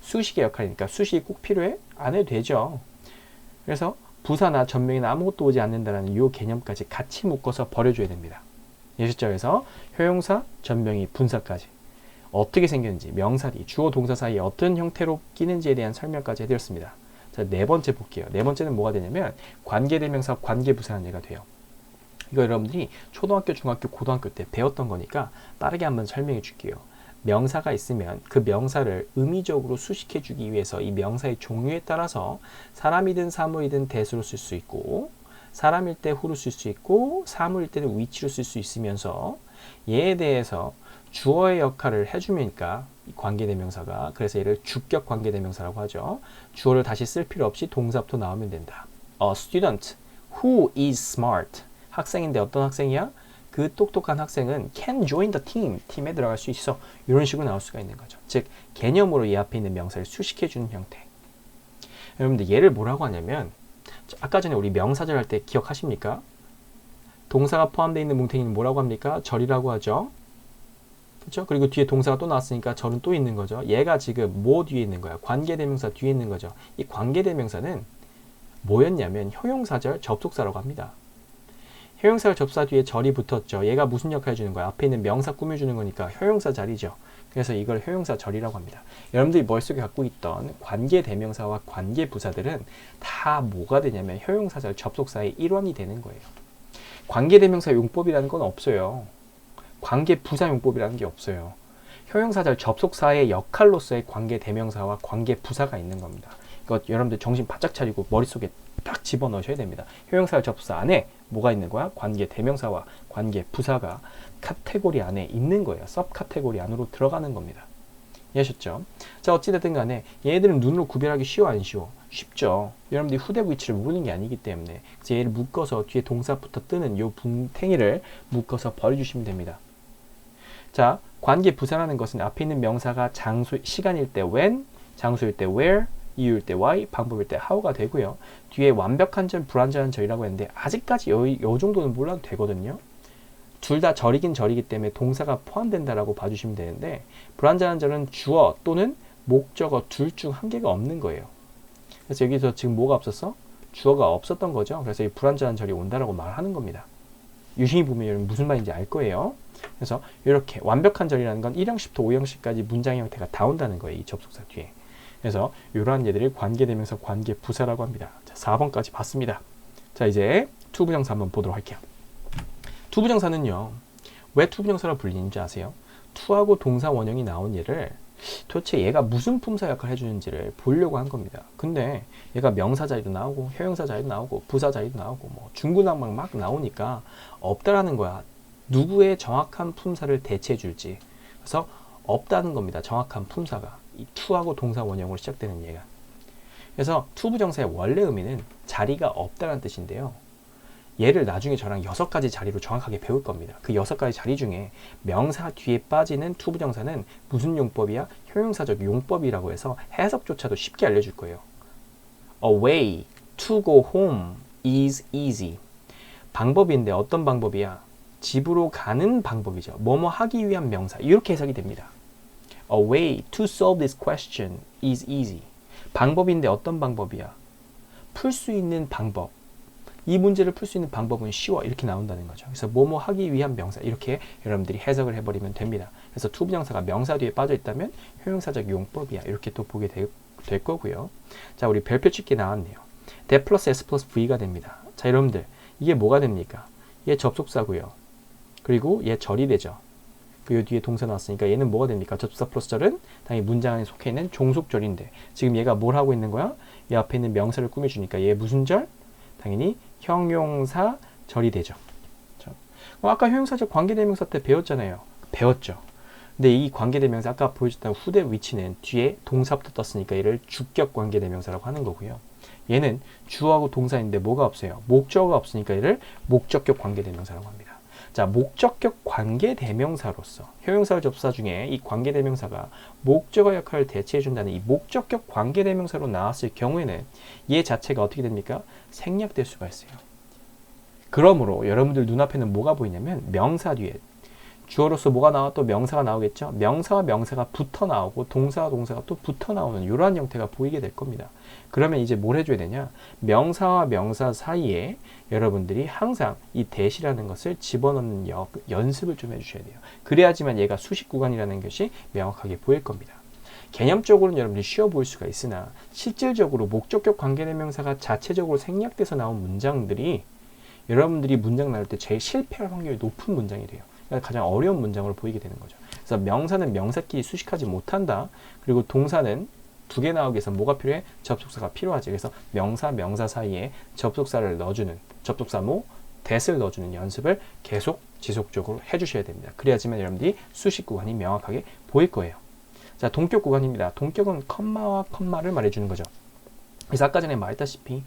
수식의 역할이니까 수식이 꼭 필요해? 안 해도 되죠. 그래서 부사나 전명이나 아무것도 오지 않는다는 이 개념까지 같이 묶어서 버려줘야 됩니다. 예시죠. 그래서 형용사, 전명이, 분사까지 어떻게 생겼는지 명사 뒤, 주어, 동사 사이에 어떤 형태로 끼는지에 대한 설명까지 해드렸습니다. 자, 네 번째 볼게요. 네 번째는 뭐가 되냐면 관계대명사, 관계부사라는 예가 돼요. 이거 여러분들이 초등학교, 중학교, 고등학교 때 배웠던 거니까 빠르게 한번 설명해 줄게요. 명사가 있으면 그 명사를 의미적으로 수식해 주기 위해서 이 명사의 종류에 따라서 사람이든 사물이든 대수로 쓸 수 있고 사람일 때 who로 쓸 수 있고 사물일 때는 which로 쓸 수 있으면서 얘에 대해서 주어의 역할을 해주니까 관계대명사가 그래서 얘를 주격 관계대명사라고 하죠. 주어를 다시 쓸 필요 없이 동사부터 나오면 된다. A student who is smart. 학생인데 어떤 학생이야? 그 똑똑한 학생은 can join the team. 팀에 들어갈 수 있어. 이런 식으로 나올 수가 있는 거죠. 즉 개념으로 이 앞에 있는 명사를 수식해주는 형태. 여러분들 얘를 뭐라고 하냐면 아까 전에 우리 명사절 할 때 기억하십니까? 동사가 포함되어 있는 뭉탱이는 뭐라고 합니까? 절이라고 하죠. 그렇죠? 그리고 뒤에 동사가 또 나왔으니까 절은 또 있는 거죠. 얘가 지금 뭐 뒤에 있는 거야? 관계대명사 뒤에 있는 거죠. 이 관계대명사는 뭐였냐면 형용사절 접속사라고 합니다. 형용사절 접사 뒤에 절이 붙었죠. 얘가 무슨 역할 해주는 거야? 앞에 있는 명사 꾸며주는 거니까 형용사 자리죠. 그래서 이걸 형용사 절이라고 합니다. 여러분들이 머릿속에 갖고 있던 관계대명사와 관계부사들은 다 뭐가 되냐면 형용사절 접속사의 일원이 되는 거예요. 관계대명사 용법이라는 건 없어요. 관계부사 용법이라는 게 없어요. 형용사절 접속사의 역할로서의 관계대명사와 관계부사가 있는 겁니다. 이거 여러분들 정신 바짝 차리고 머릿속에 딱 집어넣으셔야 됩니다. 형용사절 접속사 안에 뭐가 있는 거야? 관계대명사와 관계부사가 카테고리 안에 있는 거예요. 섭 카테고리 안으로 들어가는 겁니다. 이해하셨죠? 자, 어찌됐든 간에 얘네들은 눈으로 구별하기 쉬워 안 쉬워? 쉽죠. 여러분들이 후대부 위치를 모르는 게 아니기 때문에 그래서 얘를 묶어서 뒤에 동사부터 뜨는 요 붕탱이를 묶어서 버려주시면 됩니다. 자, 관계부사라는 것은 앞에 있는 명사가 장소, 시간일 때 when, 장소일 때 where, 이유일 때 why, 방법일 때 how가 되고요. 뒤에 완벽한 절, 불완전한 절이라고 했는데 아직까지 요 정도는 몰라도 되거든요. 둘 다 절이긴 절이기 때문에 동사가 포함된다라고 봐주시면 되는데 불완전한 절은 주어 또는 목적어 둘 중 한 개가 없는 거예요. 그래서 여기서 지금 뭐가 없었어? 주어가 없었던 거죠. 그래서 이 불완전한 절이 온다라고 말하는 겁니다. 유심히 보면 여러분 무슨 말인지 알 거예요. 그래서 이렇게 완벽한 절이라는 건 1형식부터 5형식까지 문장 형태가 다 온다는 거예요. 이 접속사 뒤에. 그래서 이러한 얘들을 관계대명사 관계부사라고 합니다. 자, 4번까지 봤습니다. 자, 이제 투부정사 한번 보도록 할게요. 투부정사는요. 왜 투부정사로 불리는지 아세요? 투하고 동사 원형이 나온 얘를 도대체 얘가 무슨 품사 역할을 해주는지를 보려고 한 겁니다. 근데 얘가 명사 자리도 나오고 형용사 자리도 나오고 부사 자리도 나오고 뭐 중구난방 막 나오니까 없다라는 거야. 누구의 정확한 품사를 대체해 줄지. 그래서 없다는 겁니다. 정확한 품사가. 이 투하고 동사 원형으로 시작되는 얘가. 그래서 투부정사의 원래 의미는 자리가 없다는 뜻인데요. 얘를 나중에 저랑 6가지 자리로 정확하게 배울 겁니다. 그 6가지 자리 중에 명사 뒤에 빠지는 투부정사는 무슨 용법이야? 형용사적 용법이라고 해서 해석조차도 쉽게 알려줄 거예요. A way to go home is easy. 방법인데 어떤 방법이야? 집으로 가는 방법이죠. 뭐뭐 하기 위한 명사. 이렇게 해석이 됩니다. A way to solve this question is easy. 방법인데 어떤 방법이야? 풀 수 있는 방법. 이 문제를 풀 수 있는 방법은 쉬워. 이렇게 나온다는 거죠. 그래서 뭐뭐 하기 위한 명사. 이렇게 여러분들이 해석을 해버리면 됩니다. 그래서 투부정사가 명사 뒤에 빠져 있다면 형용사적 용법이야. 이렇게 또 보게 될 거고요. 자, 우리 별표 찍기 나왔네요. 대 플러스 s 플러스 v가 됩니다. 자, 여러분들 이게 뭐가 됩니까? 얘 접속사고요. 그리고 얘 절이 되죠. 그 뒤에 동사 나왔으니까 얘는 뭐가 됩니까? 접속사 플러스 절은 당연히 문장 안에 속해 있는 종속절인데 지금 얘가 뭘 하고 있는 거야? 얘 앞에 있는 명사를 꾸며주니까 얘 무슨 절? 당연히 형용사 절이 되죠. 아까 형용사절 관계대명사 때 배웠잖아요. 배웠죠. 근데 이 관계대명사 아까 보여줬던 후대 위치는 뒤에 동사부터 떴으니까 얘를 주격 관계대명사라고 하는 거고요. 얘는 주어하고 동사인데 뭐가 없어요? 목적어가 없으니까 얘를 목적격 관계대명사라고 합니다. 자, 목적격 관계대명사로서 형용사 접사 중에 이 관계대명사가 목적어 역할을 대체해준다는 이 목적격 관계대명사로 나왔을 경우에는 얘 자체가 어떻게 됩니까? 생략될 수가 있어요. 그러므로 여러분들 눈앞에는 뭐가 보이냐면 명사 뒤에 주어로서 뭐가 나와 또 명사가 나오겠죠. 명사와 명사가 붙어 나오고 동사와 동사가 또 붙어 나오는 이러한 형태가 보이게 될 겁니다. 그러면 이제 뭘 해줘야 되냐? 명사와 명사 사이에 여러분들이 항상 이 대시라는 것을 집어넣는 연습을 좀 해주셔야 돼요. 그래야지만 얘가 수식 구간이라는 것이 명확하게 보일 겁니다. 개념적으로는 여러분들이 쉬워 보일 수가 있으나 실질적으로 목적격 관계대명사가 자체적으로 생략돼서 나온 문장들이 여러분들이 문장 나눌 때 제일 실패할 확률이 높은 문장이 돼요. 가장 어려운 문장으로 보이게 되는 거죠. 그래서 명사는 명사끼리 수식하지 못한다. 그리고 동사는 두 개 나오기 위해서 뭐가 필요해? 접속사가 필요하지. 그래서 명사, 명사 사이에 접속사를 넣어주는, 접속사모, that을 넣어주는 연습을 계속 지속적으로 해주셔야 됩니다. 그래야지만 여러분들이 수식 구간이 명확하게 보일 거예요. 자, 동격 구간입니다. 동격은 컴마와 컴마를 말해주는 거죠. 그래서 아까 전에 말했다시피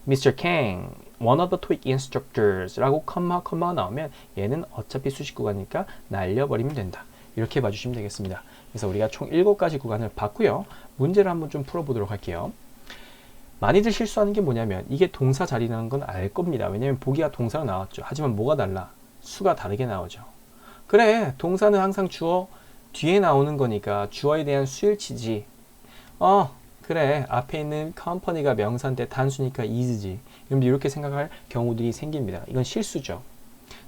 Mr. Kang, one of the TOEIC instructors 라고 컴마가 나오면 얘는 어차피 수식 구간이니까 날려버리면 된다. 이렇게 봐주시면 되겠습니다. 그래서 우리가 총 7가지 구간을 봤고요. 문제를 한번 좀 풀어보도록 할게요. 많이들 실수하는 게 뭐냐면 이게 동사 자리라는 건 알 겁니다. 왜냐면 보기가 동사로 나왔죠. 하지만 뭐가 달라? 수가 다르게 나오죠. 그래, 동사는 항상 주어 뒤에 나오는 거니까 주어에 대한 수일치지. 그래, 앞에 있는 company가 명사인데 단수니까 is지. 여러분들 이렇게 생각할 경우들이 생깁니다. 이건 실수죠.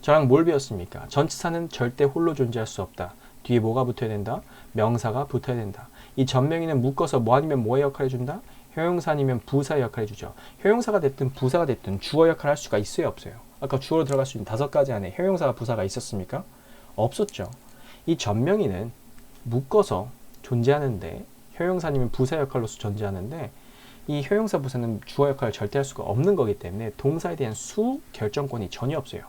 저랑 뭘 배웠습니까? 전치사는 절대 홀로 존재할 수 없다. 뒤에 뭐가 붙어야 된다? 명사가 붙어야 된다. 이 전명의는 묶어서 뭐 아니면 뭐의 역할을 해준다? 형용사 아니면 부사의 역할을 해주죠. 형용사가 됐든 부사가 됐든 주어 역할을 할 수가 있어요, 없어요? 아까 주어로 들어갈 수 있는 5가지 안에 형용사가 부사가 있었습니까? 없었죠. 이 전명의는 묶어서 존재하는데 형용사 아니면 부사 역할로서 존재하는데 이 형용사 부사는 주어 역할을 절대 할 수가 없는 거기 때문에 동사에 대한 수 결정권이 전혀 없어요.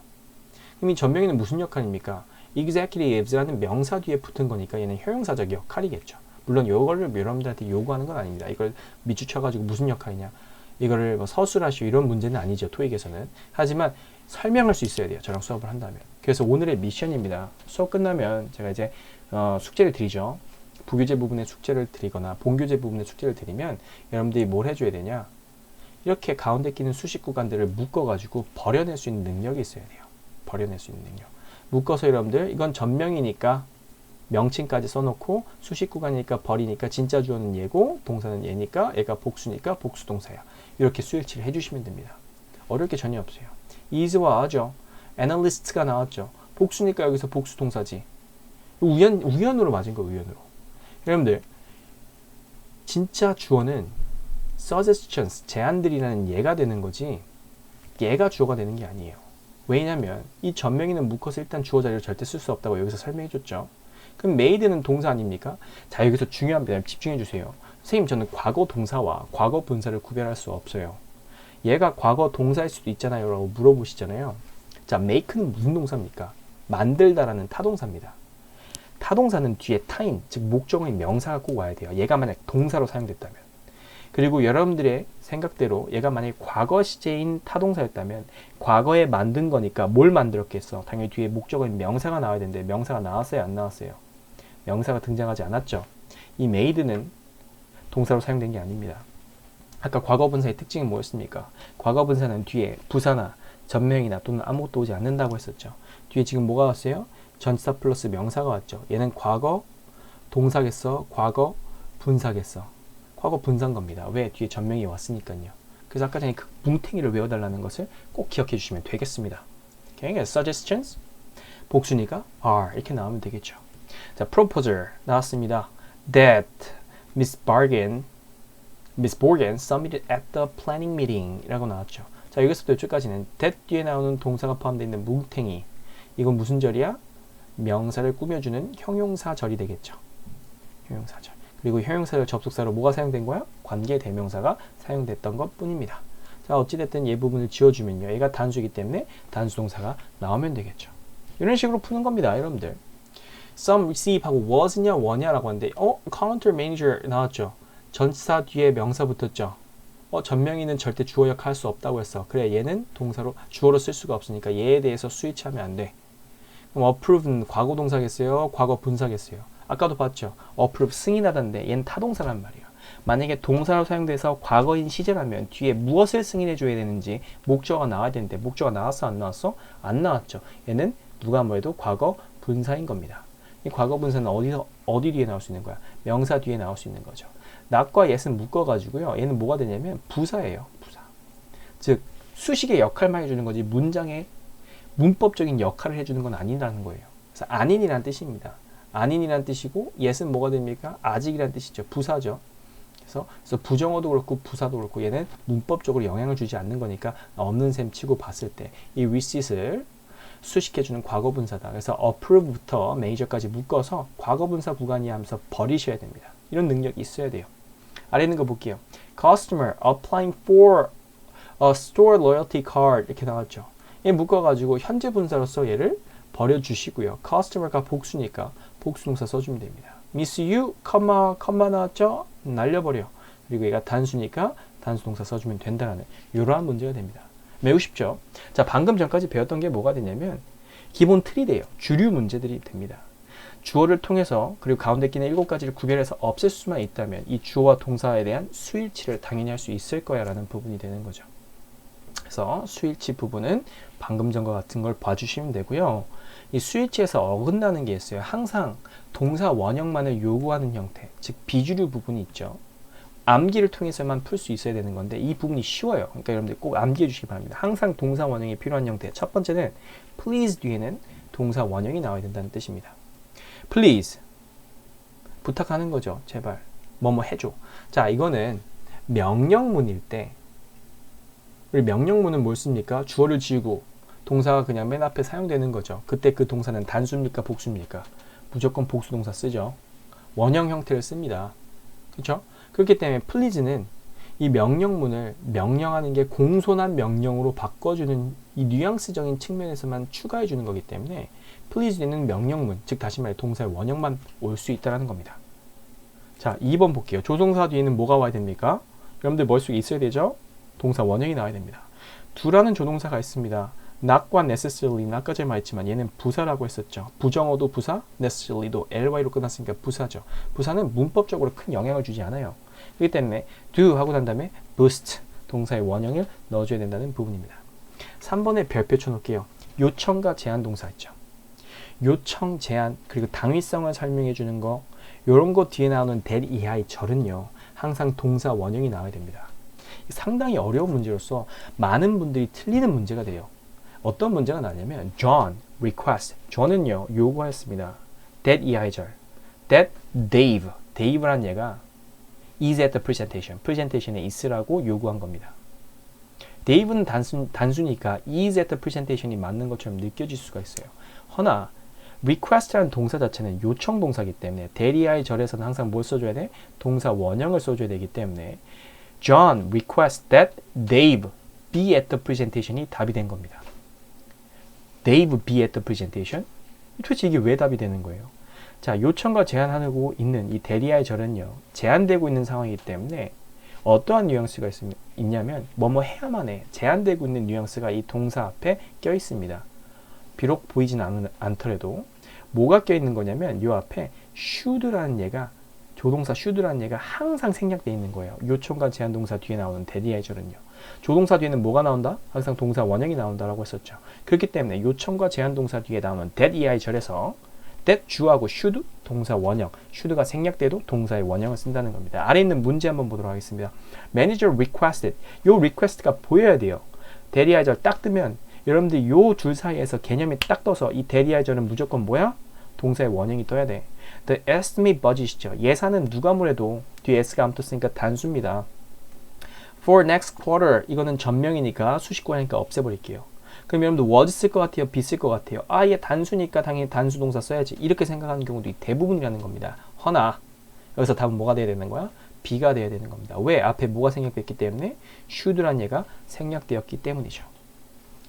그럼 이 전명의는 무슨 역할입니까? executives라는 명사 뒤에 붙은 거니까 얘는 형용사적 역할이겠죠. 물론 이거를 여러분들한테 요구하는 건 아닙니다. 이걸 밑줄쳐가지고 무슨 역할이냐, 이거를 뭐 서술하시오 이런 문제는 아니죠. 토익에서는. 하지만 설명할 수 있어야 돼요. 저랑 수업을 한다면. 그래서 오늘의 미션입니다. 수업 끝나면 제가 이제 숙제를 드리죠. 부교재 부분의 숙제를 드리거나 본교재 부분의 숙제를 드리면 여러분들이 뭘 해줘야 되냐, 이렇게 가운데 끼는 수식 구간들을 묶어가지고 버려낼 수 있는 능력이 있어야 돼요. 버려낼 수 있는 능력. 묶어서 여러분들 이건 전명이니까 명칭까지 써놓고 수식 구간이니까 버리니까 진짜 주어는 얘고 동사는 얘니까 얘가 복수니까 복수 동사야. 이렇게 수일치를 해주시면 됩니다. 어려울 게 전혀 없어요. is와 are죠. analyst가 나왔죠. 복수니까 여기서 복수 동사지. 우연으로 맞은 거, 우연으로. 여러분들 진짜 주어는 suggestions, 제안들이라는 얘가 되는 거지 얘가 주어가 되는 게 아니에요. 왜냐면 이 전명의는 묶어서 일단 주어 자리를 절대 쓸 수 없다고 여기서 설명해 줬죠. 그럼 made는 동사 아닙니까? 자, 여기서 중요합니다. 집중해 주세요. 선생님, 저는 과거 동사와 과거 분사를 구별할 수 없어요. 얘가 과거 동사일 수도 있잖아요 라고 물어보시잖아요. 자, make는 무슨 동사입니까? 만들다라는 타동사입니다. 타동사는 뒤에 타인, 즉 목적어인 명사가 꼭 와야 돼요. 얘가 만약 동사로 사용됐다면. 그리고 여러분들의 생각대로 얘가 만약에 과거 시제인 타동사였다면 과거에 만든 거니까 뭘 만들었겠어? 당연히 뒤에 목적어인 명사가 나와야 되는데 명사가 나왔어요, 안 나왔어요? 명사가 등장하지 않았죠. 이 made는 동사로 사용된 게 아닙니다. 아까 과거분사의 특징은 뭐였습니까? 과거분사는 뒤에 부사나 전명이나 또는 아무것도 오지 않는다고 했었죠. 뒤에 지금 뭐가 왔어요? 전치사 플러스 명사가 왔죠. 얘는 과거 동사겠어? 과거 분사겠어? 과거 분사인 겁니다. 왜? 뒤에 전명이 왔으니까요. 그래서 아까 전에 그 뭉탱이를 외워달라는 것을 꼭 기억해 주시면 되겠습니다. Okay? suggestions 복수니까 are 이렇게 나오면 되겠죠. 자, proposal 나왔습니다. That Miss Borgen submitted at the planning meeting 라고 나왔죠. 자, 여기서부터 이쪽까지는 that 뒤에 나오는 동사가 포함되어 있는 뭉탱이, 이건 무슨 절이야? 명사를 꾸며주는 형용사절이 되겠죠. 형용사절. 그리고 형용사절 접속사로 뭐가 사용된 거야? 관계 대명사가 사용됐던 것 뿐입니다. 자, 어찌됐든 얘 부분을 지워주면요, 얘가 단수이기 때문에 단수동사가 나오면 되겠죠. 이런 식으로 푸는 겁니다, 여러분들. some receive하고 was냐 was냐라고 하는데 counter manager 나왔죠. 전치사 뒤에 명사 붙었죠. 전명의는 절대 주어 역할 할 수 없다고 했어. 그래, 얘는 동사로 주어로 쓸 수가 없으니까 얘에 대해서 스위치하면 안 돼. 그럼 approve는 과거 동사겠어요? 과거 분사겠어요? 아까도 봤죠. approve 승인하다인데 얘는 타동사란 말이야. 만약에 동사로 사용돼서 과거인 시제라면 뒤에 무엇을 승인해 줘야 되는지 목적어가 나와야 되는데 목적어가 나왔어, 안 나왔어? 안 나왔죠. 얘는 누가 뭐래도 과거 분사인 겁니다. 이 과거 분사는 어디 뒤에 나올 수 있는 거야? 명사 뒤에 나올 수 있는 거죠. not과 yes는 묶어가지고요. 얘는 뭐가 되냐면 부사예요. 부사. 즉 수식의 역할만 해주는 거지 문장의 문법적인 역할을 해주는 건 아니라는 거예요. 그래서 아닌이라는 뜻입니다. 아닌이라는 뜻이고 yes는 뭐가 됩니까? 아직이라는 뜻이죠. 부사죠. 그래서 부정어도 그렇고 부사도 그렇고 얘는 문법적으로 영향을 주지 않는 거니까 없는 셈 치고 봤을 때 이 receive을 수식해주는 과거분사다. 그래서 approve부터 major까지 묶어서 과거분사 구간이야 하면서 버리셔야 됩니다. 이런 능력이 있어야 돼요. 아래 있는 거 볼게요. Customer applying for a store loyalty card 이렇게 나왔죠. 얘 묶어가지고 현재 분사로서 얘를 버려주시고요. Customer가 복수니까 복수동사 써주면 됩니다. Miss you, 컴마 나왔죠? 날려버려. 그리고 얘가 단수니까 단수동사 써주면 된다는 이러한 문제가 됩니다. 매우 쉽죠? 자, 방금 전까지 배웠던 게 뭐가 되냐면 기본 틀이 돼요. 주류 문제들이 됩니다. 주어를 통해서 그리고 가운데 끼는 7가지를 구별해서 없앨 수만 있다면 이 주어와 동사에 대한 수일치를 당연히 할 수 있을 거야 라는 부분이 되는 거죠. 그래서 수일치 부분은 방금 전과 같은 걸 봐주시면 되고요. 이 수일치에서 어긋나는 게 있어요. 항상 동사 원형만을 요구하는 형태, 즉 비주류 부분이 있죠. 암기를 통해서만 풀 수 있어야 되는 건데 이 부분이 쉬워요. 그러니까 여러분들 꼭 암기해 주시기 바랍니다. 항상 동사 원형이 필요한 형태. 첫 번째는 please 뒤에는 동사 원형이 나와야 된다는 뜻입니다. please 부탁하는 거죠. 제발 뭐뭐 해줘. 자, 이거는 명령문일 때 우리 명령문은 뭘 씁니까? 주어를 지우고 동사가 그냥 맨 앞에 사용되는 거죠. 그때 그 동사는 단수입니까? 복수입니까? 무조건 복수 동사 쓰죠. 원형 형태를 씁니다. 그렇죠? 그렇기 때문에 please는 이 명령문을 명령하는 게 공손한 명령으로 바꿔주는 이 뉘앙스적인 측면에서만 추가해 주는 거기 때문에 please는 명령문, 즉 다시 말해 동사의 원형만 올 수 있다는 겁니다. 자, 2번 볼게요. 조동사 뒤에는 뭐가 와야 됩니까? 여러분들 머릿속에 있어야 되죠? 동사 원형이 나와야 됩니다. do라는 조동사가 있습니다. not과 necessarily, 아까 전에 말했지만 얘는 부사라고 했었죠. 부정어도 부사, necessarily,도 ly로 끝났으니까 부사죠. 부사는 문법적으로 큰 영향을 주지 않아요. 그렇기 때문에 do 하고 난 다음에 boost, 동사의 원형을 넣어줘야 된다는 부분입니다. 3번에 별표 쳐놓을게요. 요청과 제한 동사 있죠. 요청, 제한, 그리고 당위성을 설명해 주는 거, 이런 거 뒤에 나오는 that, EI, 절은요. 항상 동사 원형이 나와야 됩니다. 상당히 어려운 문제로서 많은 분들이 틀리는 문제가 돼요. 어떤 문제가 나냐면 John request, John은요 요구하였습니다. That EI절, that Dave, Dave란 얘가 is at the presentation, presentation에 있으라고 요구한 겁니다. Dave는 단수니까 is at the presentation이 맞는 것처럼 느껴질 수가 있어요. 허나 request라는 동사 자체는 요청 동사이기 때문에 that EI절에서는 항상 뭘 써줘야 돼? 동사 원형을 써줘야 되기 때문에 John requests that Dave be at the presentation이 답이 된 겁니다. Dave be at the presentation? 도대체 이게 왜 답이 되는 거예요? 자, 요청과 제한하고 있는 이 대리아의 절은요, 제한되고 있는 상황이기 때문에 어떠한 뉘앙스가 있냐면 뭐뭐 해야만 해. 제한되고 있는 뉘앙스가 이 동사 앞에 껴 있습니다. 비록 보이진 않더라도 뭐가 껴 있는 거냐면 이 앞에 should라는 얘가 조동사 should라는 얘가 항상 생략되어 있는 거예요. 요청과 제한 동사 뒤에 나오는 대리아의 절은요. 조동사 뒤에는 뭐가 나온다? 항상 동사 원형이 나온다라고 했었죠. 그렇기 때문에 요청과 제한 동사 뒤에 나오는 that EI 절에서 that 주하고 should 동사 원형, should가 생략돼도 동사의 원형을 쓴다는 겁니다. 아래 있는 문제 한번 보도록 하겠습니다. Manager requested. 요 request가 보여야 돼요. that EI 절 딱 뜨면 여러분들 요 둘 사이에서 개념이 딱 떠서 이 that EI 절은 무조건 뭐야? 동사의 원형이 떠야 돼. The estimate budget이죠. 예산은 누가 뭐래도 뒤에 s가 안 떴으니까 단수입니다. For next quarter 이거는 전명이니까 수식구하니까 없애버릴게요. 그럼 여러분들 was 쓸 것 같아요? be 쓸 것 같아요? 아, 얘 단수니까 당연히 단수 동사 써야지. 이렇게 생각하는 경우도 대부분이라는 겁니다. 허나 여기서 답은 뭐가 돼야 되는 거야? be가 돼야 되는 겁니다. 왜? 앞에 뭐가 생략됐기 때문에 should란 얘가 생략되었기 때문이죠.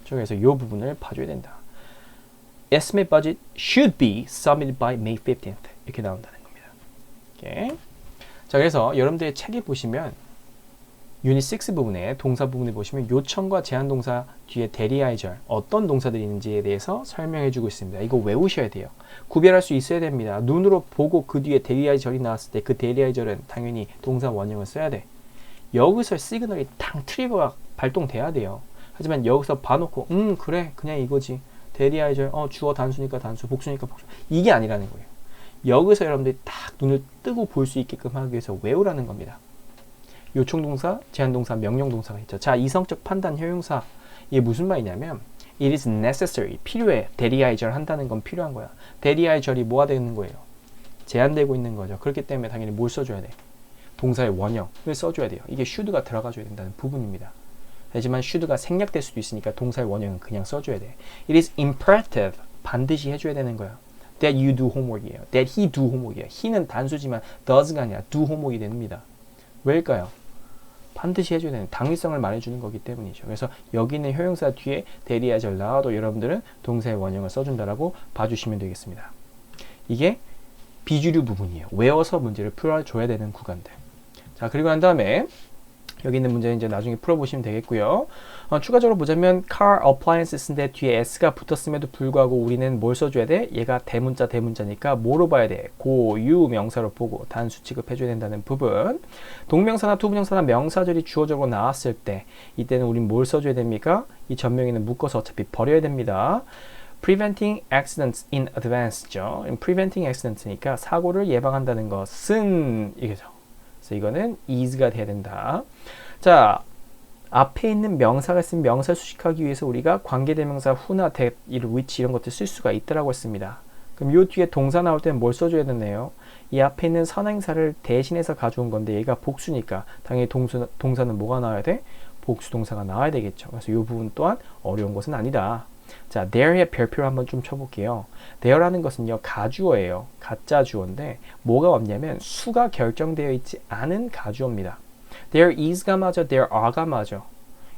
그래서 이 부분을 봐줘야 된다. Estimate budget should be submitted by May 15th 이렇게 나온다는 겁니다. 오케이. 자, 그래서 여러분들의 책에 보시면 유닛 6 부분에 동사 부분에 보시면 요청과 제한 동사 뒤에 대리아의 절 어떤 동사들이 있는지에 대해서 설명해 주고 있습니다. 이거 외우셔야 돼요. 구별할 수 있어야 됩니다. 눈으로 보고 그 뒤에 대리아의 절이 나왔을 때 그 대리아의 절은 당연히 동사 원형을 써야 돼. 여기서 시그널이 탕 트리거가 발동돼야 돼요. 하지만 여기서 봐놓고 그래 그냥 이거지. 대리아의 절 주어 단수니까 단수 복수니까 복수 이게 아니라는 거예요. 여기서 여러분들이 딱 눈을 뜨고 볼 수 있게끔 하기 위해서 외우라는 겁니다. 요청동사, 제한동사, 명령동사가 있죠. 자, 이성적 판단 효용사 이게 무슨 말이냐면 it is necessary, 필요해. 대리아의 절 한다는 건 필요한 거야. 대리아의 절이 뭐가 되는 거예요? 제한되고 있는 거죠. 그렇기 때문에 당연히 뭘 써줘야 돼? 동사의 원형을 써줘야 돼요. 이게 should가 들어가줘야 된다는 부분입니다. 하지만 should가 생략될 수도 있으니까 동사의 원형은 그냥 써줘야 돼. It is imperative. 반드시 해줘야 되는 거야. That you do homework이에요. That he do homework이에요. he는 단수지만 does가 아니라 do homework이 됩니다. 왜일까요? 반드시 해줘야 되는 당위성을 말해주는 거기 때문이죠. 그래서 여기 있는 효용사 뒤에 대리하절 나와도 여러분들은 동사의 원형을 써준다라고 봐주시면 되겠습니다. 이게 비주류 부분이에요. 외워서 문제를 풀어줘야 되는 구간들. 자, 그리고 난 다음에 여기 있는 문제는 이제 나중에 풀어보시면 되겠고요. 추가적으로 보자면 car appliances인데 뒤에 s가 붙었음에도 불구하고 우리는 뭘 써줘야 돼? 얘가 대문자니까 뭐로 봐야 돼? 고유 명사로 보고 단수 취급해줘야 된다는 부분. 동명사나 투부정사나 명사절이 주어적으로 나왔을 때 이때는 우린 뭘 써줘야 됩니까? 이 전명에는 묶어서 어차피 버려야 됩니다. Preventing accidents in advance죠. Preventing accidents니까 사고를 예방한다는 것은 이거죠. 그래서 이거는 is가 돼야 된다. 자, 앞에 있는 명사가 있으면 명사를 수식하기 위해서 우리가 관계대명사 who나 that, which 이런 것들 쓸 수가 있다라고 했습니다. 그럼 요 뒤에 동사 나올 때는 뭘 써줘야 되나요? 이 앞에 있는 선행사를 대신해서 가져온 건데 얘가 복수니까 당연히 동사는 뭐가 나와야 돼? 복수 동사가 나와야 되겠죠. 그래서 이 부분 또한 어려운 것은 아니다. 자, there의 별표를 한번 좀 쳐볼게요. there라는 것은요, 가주어예요. 가짜 주어인데 뭐가 없냐면 수가 결정되어 있지 않은 가주어입니다. There is가 맞아, there are가 맞아.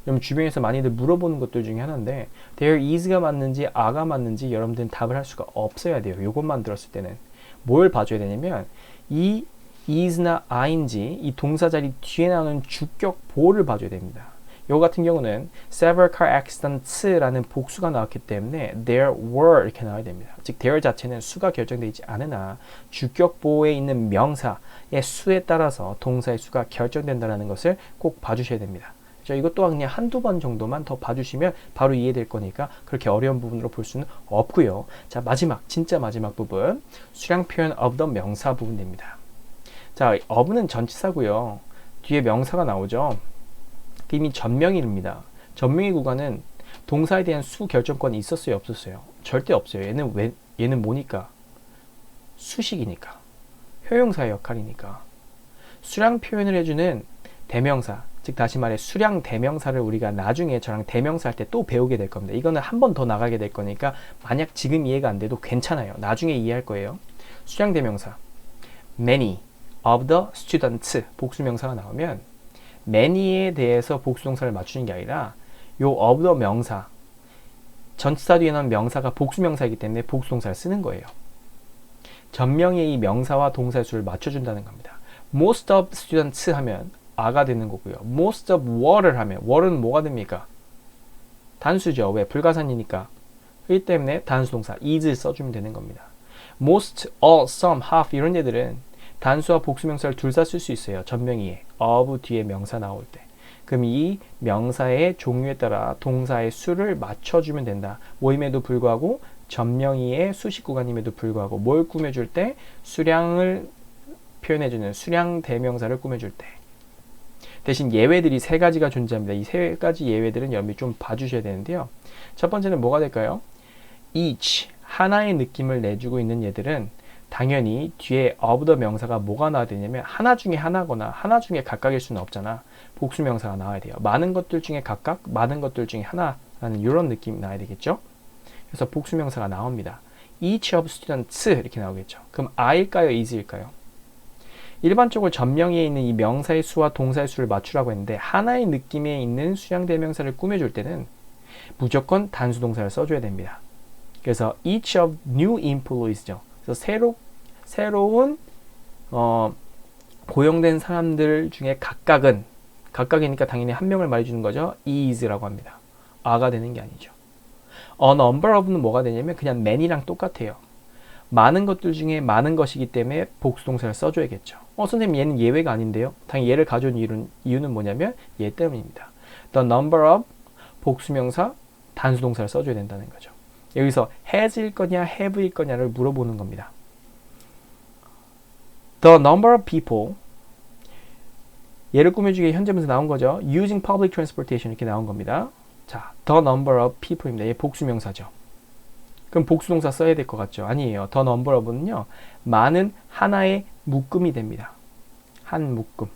여러분 주변에서 많이들 물어보는 것들 중에 하나인데 there is가 맞는지 are가 맞는지 여러분들은 답을 할 수가 없어야 돼요. 이것만 들었을 때는 뭘 봐줘야 되냐면 이 is나 ing 이 동사 자리 뒤에 나오는 주격 보호를 봐줘야 됩니다. 요 같은 경우는 several car accidents라는 복수가 나왔기 때문에 there were 이렇게 나와야 됩니다. 즉 there 자체는 수가 결정되어 있지 않으나 주격 보호에 있는 명사의 수에 따라서 동사의 수가 결정된다는 것을 꼭 봐주셔야 됩니다. 이것 또한 그냥 한두 번 정도만 더 봐주시면 바로 이해될 거니까 그렇게 어려운 부분으로 볼 수는 없고요. 자, 마지막 진짜 마지막 부분 수량 표현 of the 명사 부분 됩니다. 자, of는 전치사고요. 뒤에 명사가 나오죠. 이미 전명일입니다. 전명일 구간은 동사에 대한 수 결정권이 있었어요, 없었어요? 절대 없어요. 얘는 뭐니까? 수식이니까. 효용사의 역할이니까. 수량 표현을 해주는 대명사, 즉 다시 말해 수량 대명사를 우리가 나중에 저랑 대명사 할 때 또 배우게 될 겁니다. 이거는 한 번 더 나가게 될 거니까 만약 지금 이해가 안 돼도 괜찮아요. 나중에 이해할 거예요. 수량 대명사 many of the students 복수명사가 나오면 many에 대해서 복수동사를 맞추는 게 아니라 요 of the 명사 전치사 뒤에 나온 명사가 복수명사이기 때문에 복수동사를 쓰는 거예요. 전명의 이 명사와 동사의 수를 맞춰준다는 겁니다. most of students 하면 a가 되는 거고요. most of were를 하면 were는 뭐가 됩니까? 단수죠. 왜? 불가산이니까. 그렇기 때문에 단수동사 is 써주면 되는 겁니다. most, all, some, half 이런 애들은 단수와 복수명사를 둘 다 쓸 수 있어요. 전명의에 of 뒤에 명사 나올 때. 그럼 이 명사의 종류에 따라 동사의 수를 맞춰주면 된다. 모임에도 불구하고 전명의의 수식 구간임에도 불구하고 뭘 꾸며줄 때? 수량을 표현해주는 수량 대명사를 꾸며줄 때. 대신 예외들이 세 가지가 존재합니다. 이 세 가지 예외들은 여러분이 좀 봐주셔야 되는데요. 첫 번째는 뭐가 될까요? each, 하나의 느낌을 내주고 있는 얘들은 당연히 뒤에 of the 명사가 뭐가 나와야 되냐면 하나 중에 하나거나 하나 중에 각각일 수는 없잖아. 복수명사가 나와야 돼요. 많은 것들 중에 각각, 많은 것들 중에 하나라는 이런 느낌이 나와야 되겠죠. 그래서 복수명사가 나옵니다. each of students 이렇게 나오겠죠. 그럼 I일까요? is일까요? 일반적으로 전명에 있는 이 명사의 수와 동사의 수를 맞추라고 했는데 하나의 느낌에 있는 수량대명사를 꾸며줄 때는 무조건 단수동사를 써줘야 됩니다. 그래서 each of new employees죠. 그래서 새로운 고용된 사람들 중에 각각이니까 당연히 한 명을 말해주는 거죠. is라고 합니다. a가 되는 게 아니죠. a number of는 뭐가 되냐면 그냥 many랑 똑같아요. 많은 것들 중에 많은 것이기 때문에 복수동사를 써줘야겠죠. 선생님 얘는 예외가 아닌데요. 당연히 얘를 가져온 이유는 뭐냐면 얘 때문입니다. The number of 복수명사 단수동사를 써줘야 된다는 거죠. 여기서 has일 거냐 have일 거냐를 물어보는 겁니다. The number of people 얘를 꾸며주기에 현재분사 나온 거죠. Using public transportation 이렇게 나온 겁니다. 자, the number of people입니다. 얘 복수명사죠. 그럼 복수동사 써야 될 것 같죠? 아니에요. the number of는요. 많은 하나의 묶음이 됩니다. 한 묶음.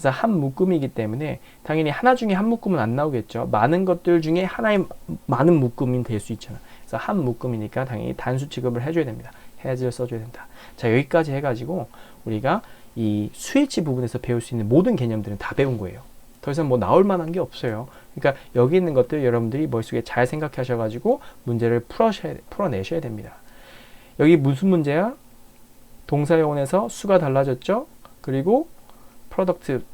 그래서 한 묶음이기 때문에 당연히 하나 중에 한 묶음은 안 나오겠죠. 많은 것들 중에 하나의 많은 묶음이 될 수 있잖아. 그래서 한 묶음이니까 당연히 단수 취급을 해줘야 됩니다. has를 써줘야 된다. 자, 여기까지 해가지고 우리가 이 스위치 부분에서 배울 수 있는 모든 개념들은 다 배운 거예요. 더 이상 뭐 나올 만한 게 없어요. 그러니까 여기 있는 것들 여러분들이 머릿속에 잘 생각하셔가지고 문제를 풀어내셔야 됩니다. 여기 무슨 문제야? 동사용원에서 수가 달라졌죠? 그리고 프로덕트,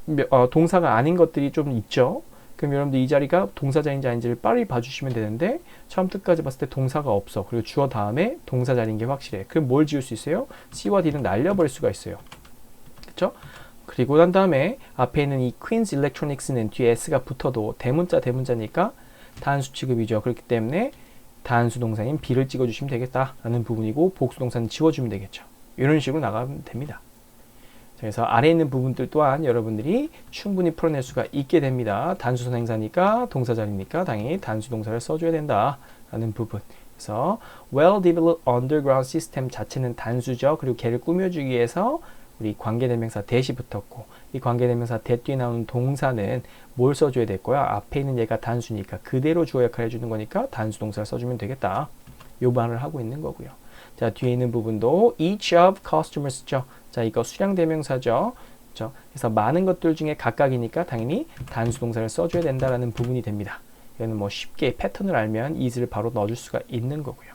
동사가 아닌 것들이 좀 있죠? 그럼 여러분들 이 자리가 동사자인지 아닌지를 빨리 봐주시면 되는데 처음부터 끝까지 봤을 때 동사가 없어. 그리고 주어 다음에 동사 자리인 게 확실해. 그럼 뭘 지울 수 있어요? C와 D는 날려버릴 수가 있어요. 그쵸? 그리고 난 다음에 앞에 있는 이 Queen's Electronics는 뒤에 S가 붙어도 대문자니까 단수 취급이죠. 그렇기 때문에 단수 동사인 B를 찍어주시면 되겠다라는 부분이고 복수 동사는 지워주면 되겠죠. 이런 식으로 나가면 됩니다. 그래서 아래에 있는 부분들 또한 여러분들이 충분히 풀어낼 수가 있게 됩니다. 단수 선행사니까 동사자리니까 당연히 단수 동사를 써줘야 된다라는 부분. 그래서 well-developed underground system 자체는 단수죠. 그리고 걔를 꾸며주기 위해서 우리 관계대명사 대시 붙었고 이 관계대명사 대 뒤에 나오는 동사는 뭘 써줘야 될 거야? 앞에 있는 얘가 단수니까 그대로 주어 역할을 해주는 거니까 단수 동사를 써주면 되겠다. 요 말을 하고 있는 거고요. 자, 뒤에 있는 부분도 each of customers죠. 자, 이거 수량대명사죠. 그렇죠? 그래서 많은 것들 중에 각각이니까 당연히 단수 동사를 써줘야 된다라는 부분이 됩니다. 이거는 뭐 쉽게 패턴을 알면 is를 바로 넣어줄 수가 있는 거고요.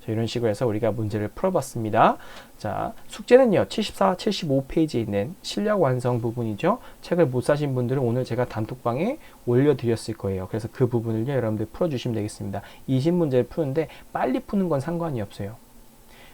자, 이런 식으로 해서 우리가 문제를 풀어봤습니다. 자, 숙제는요. 74, 75페이지에 있는 실력 완성 부분이죠. 책을 못 사신 분들은 오늘 제가 단톡방에 올려드렸을 거예요. 그래서 그 부분을요. 여러분들 풀어주시면 되겠습니다. 20문제를 푸는데 빨리 푸는 건 상관이 없어요.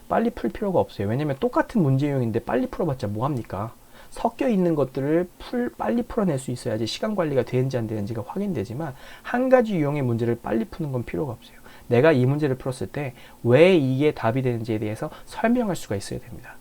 빨리 풀 필요가 없어요. 왜냐면 똑같은 문제 유형인데 빨리 풀어봤자 뭐합니까? 섞여 있는 것들을 빨리 풀어낼 수 있어야지 시간 관리가 되는지 안 되는지가 확인되지만 한 가지 유형의 문제를 빨리 푸는 건 필요가 없어요. 내가 이 문제를 풀었을 때 왜 이게 답이 되는지에 대해서 설명할 수가 있어야 됩니다.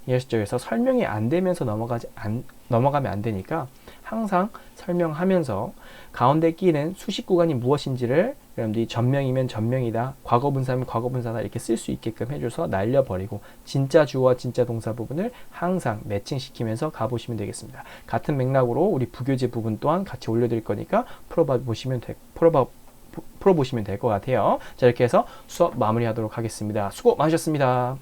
이해하셨죠? 그래서 설명이 안 되면서 넘어가면 안 되니까 항상 설명하면서 가운데 끼는 수식 구간이 무엇인지를 여러분들이 전명이면 전명이다, 과거분사면 과거분사다 이렇게 쓸 수 있게끔 해줘서 날려버리고 진짜 주어와 진짜 동사 부분을 항상 매칭시키면서 가보시면 되겠습니다. 같은 맥락으로 우리 부교재 부분 또한 같이 올려드릴 거니까 풀어보시면 될 것 같아요. 자, 이렇게 해서 수업 마무리하도록 하겠습니다. 수고 많으셨습니다.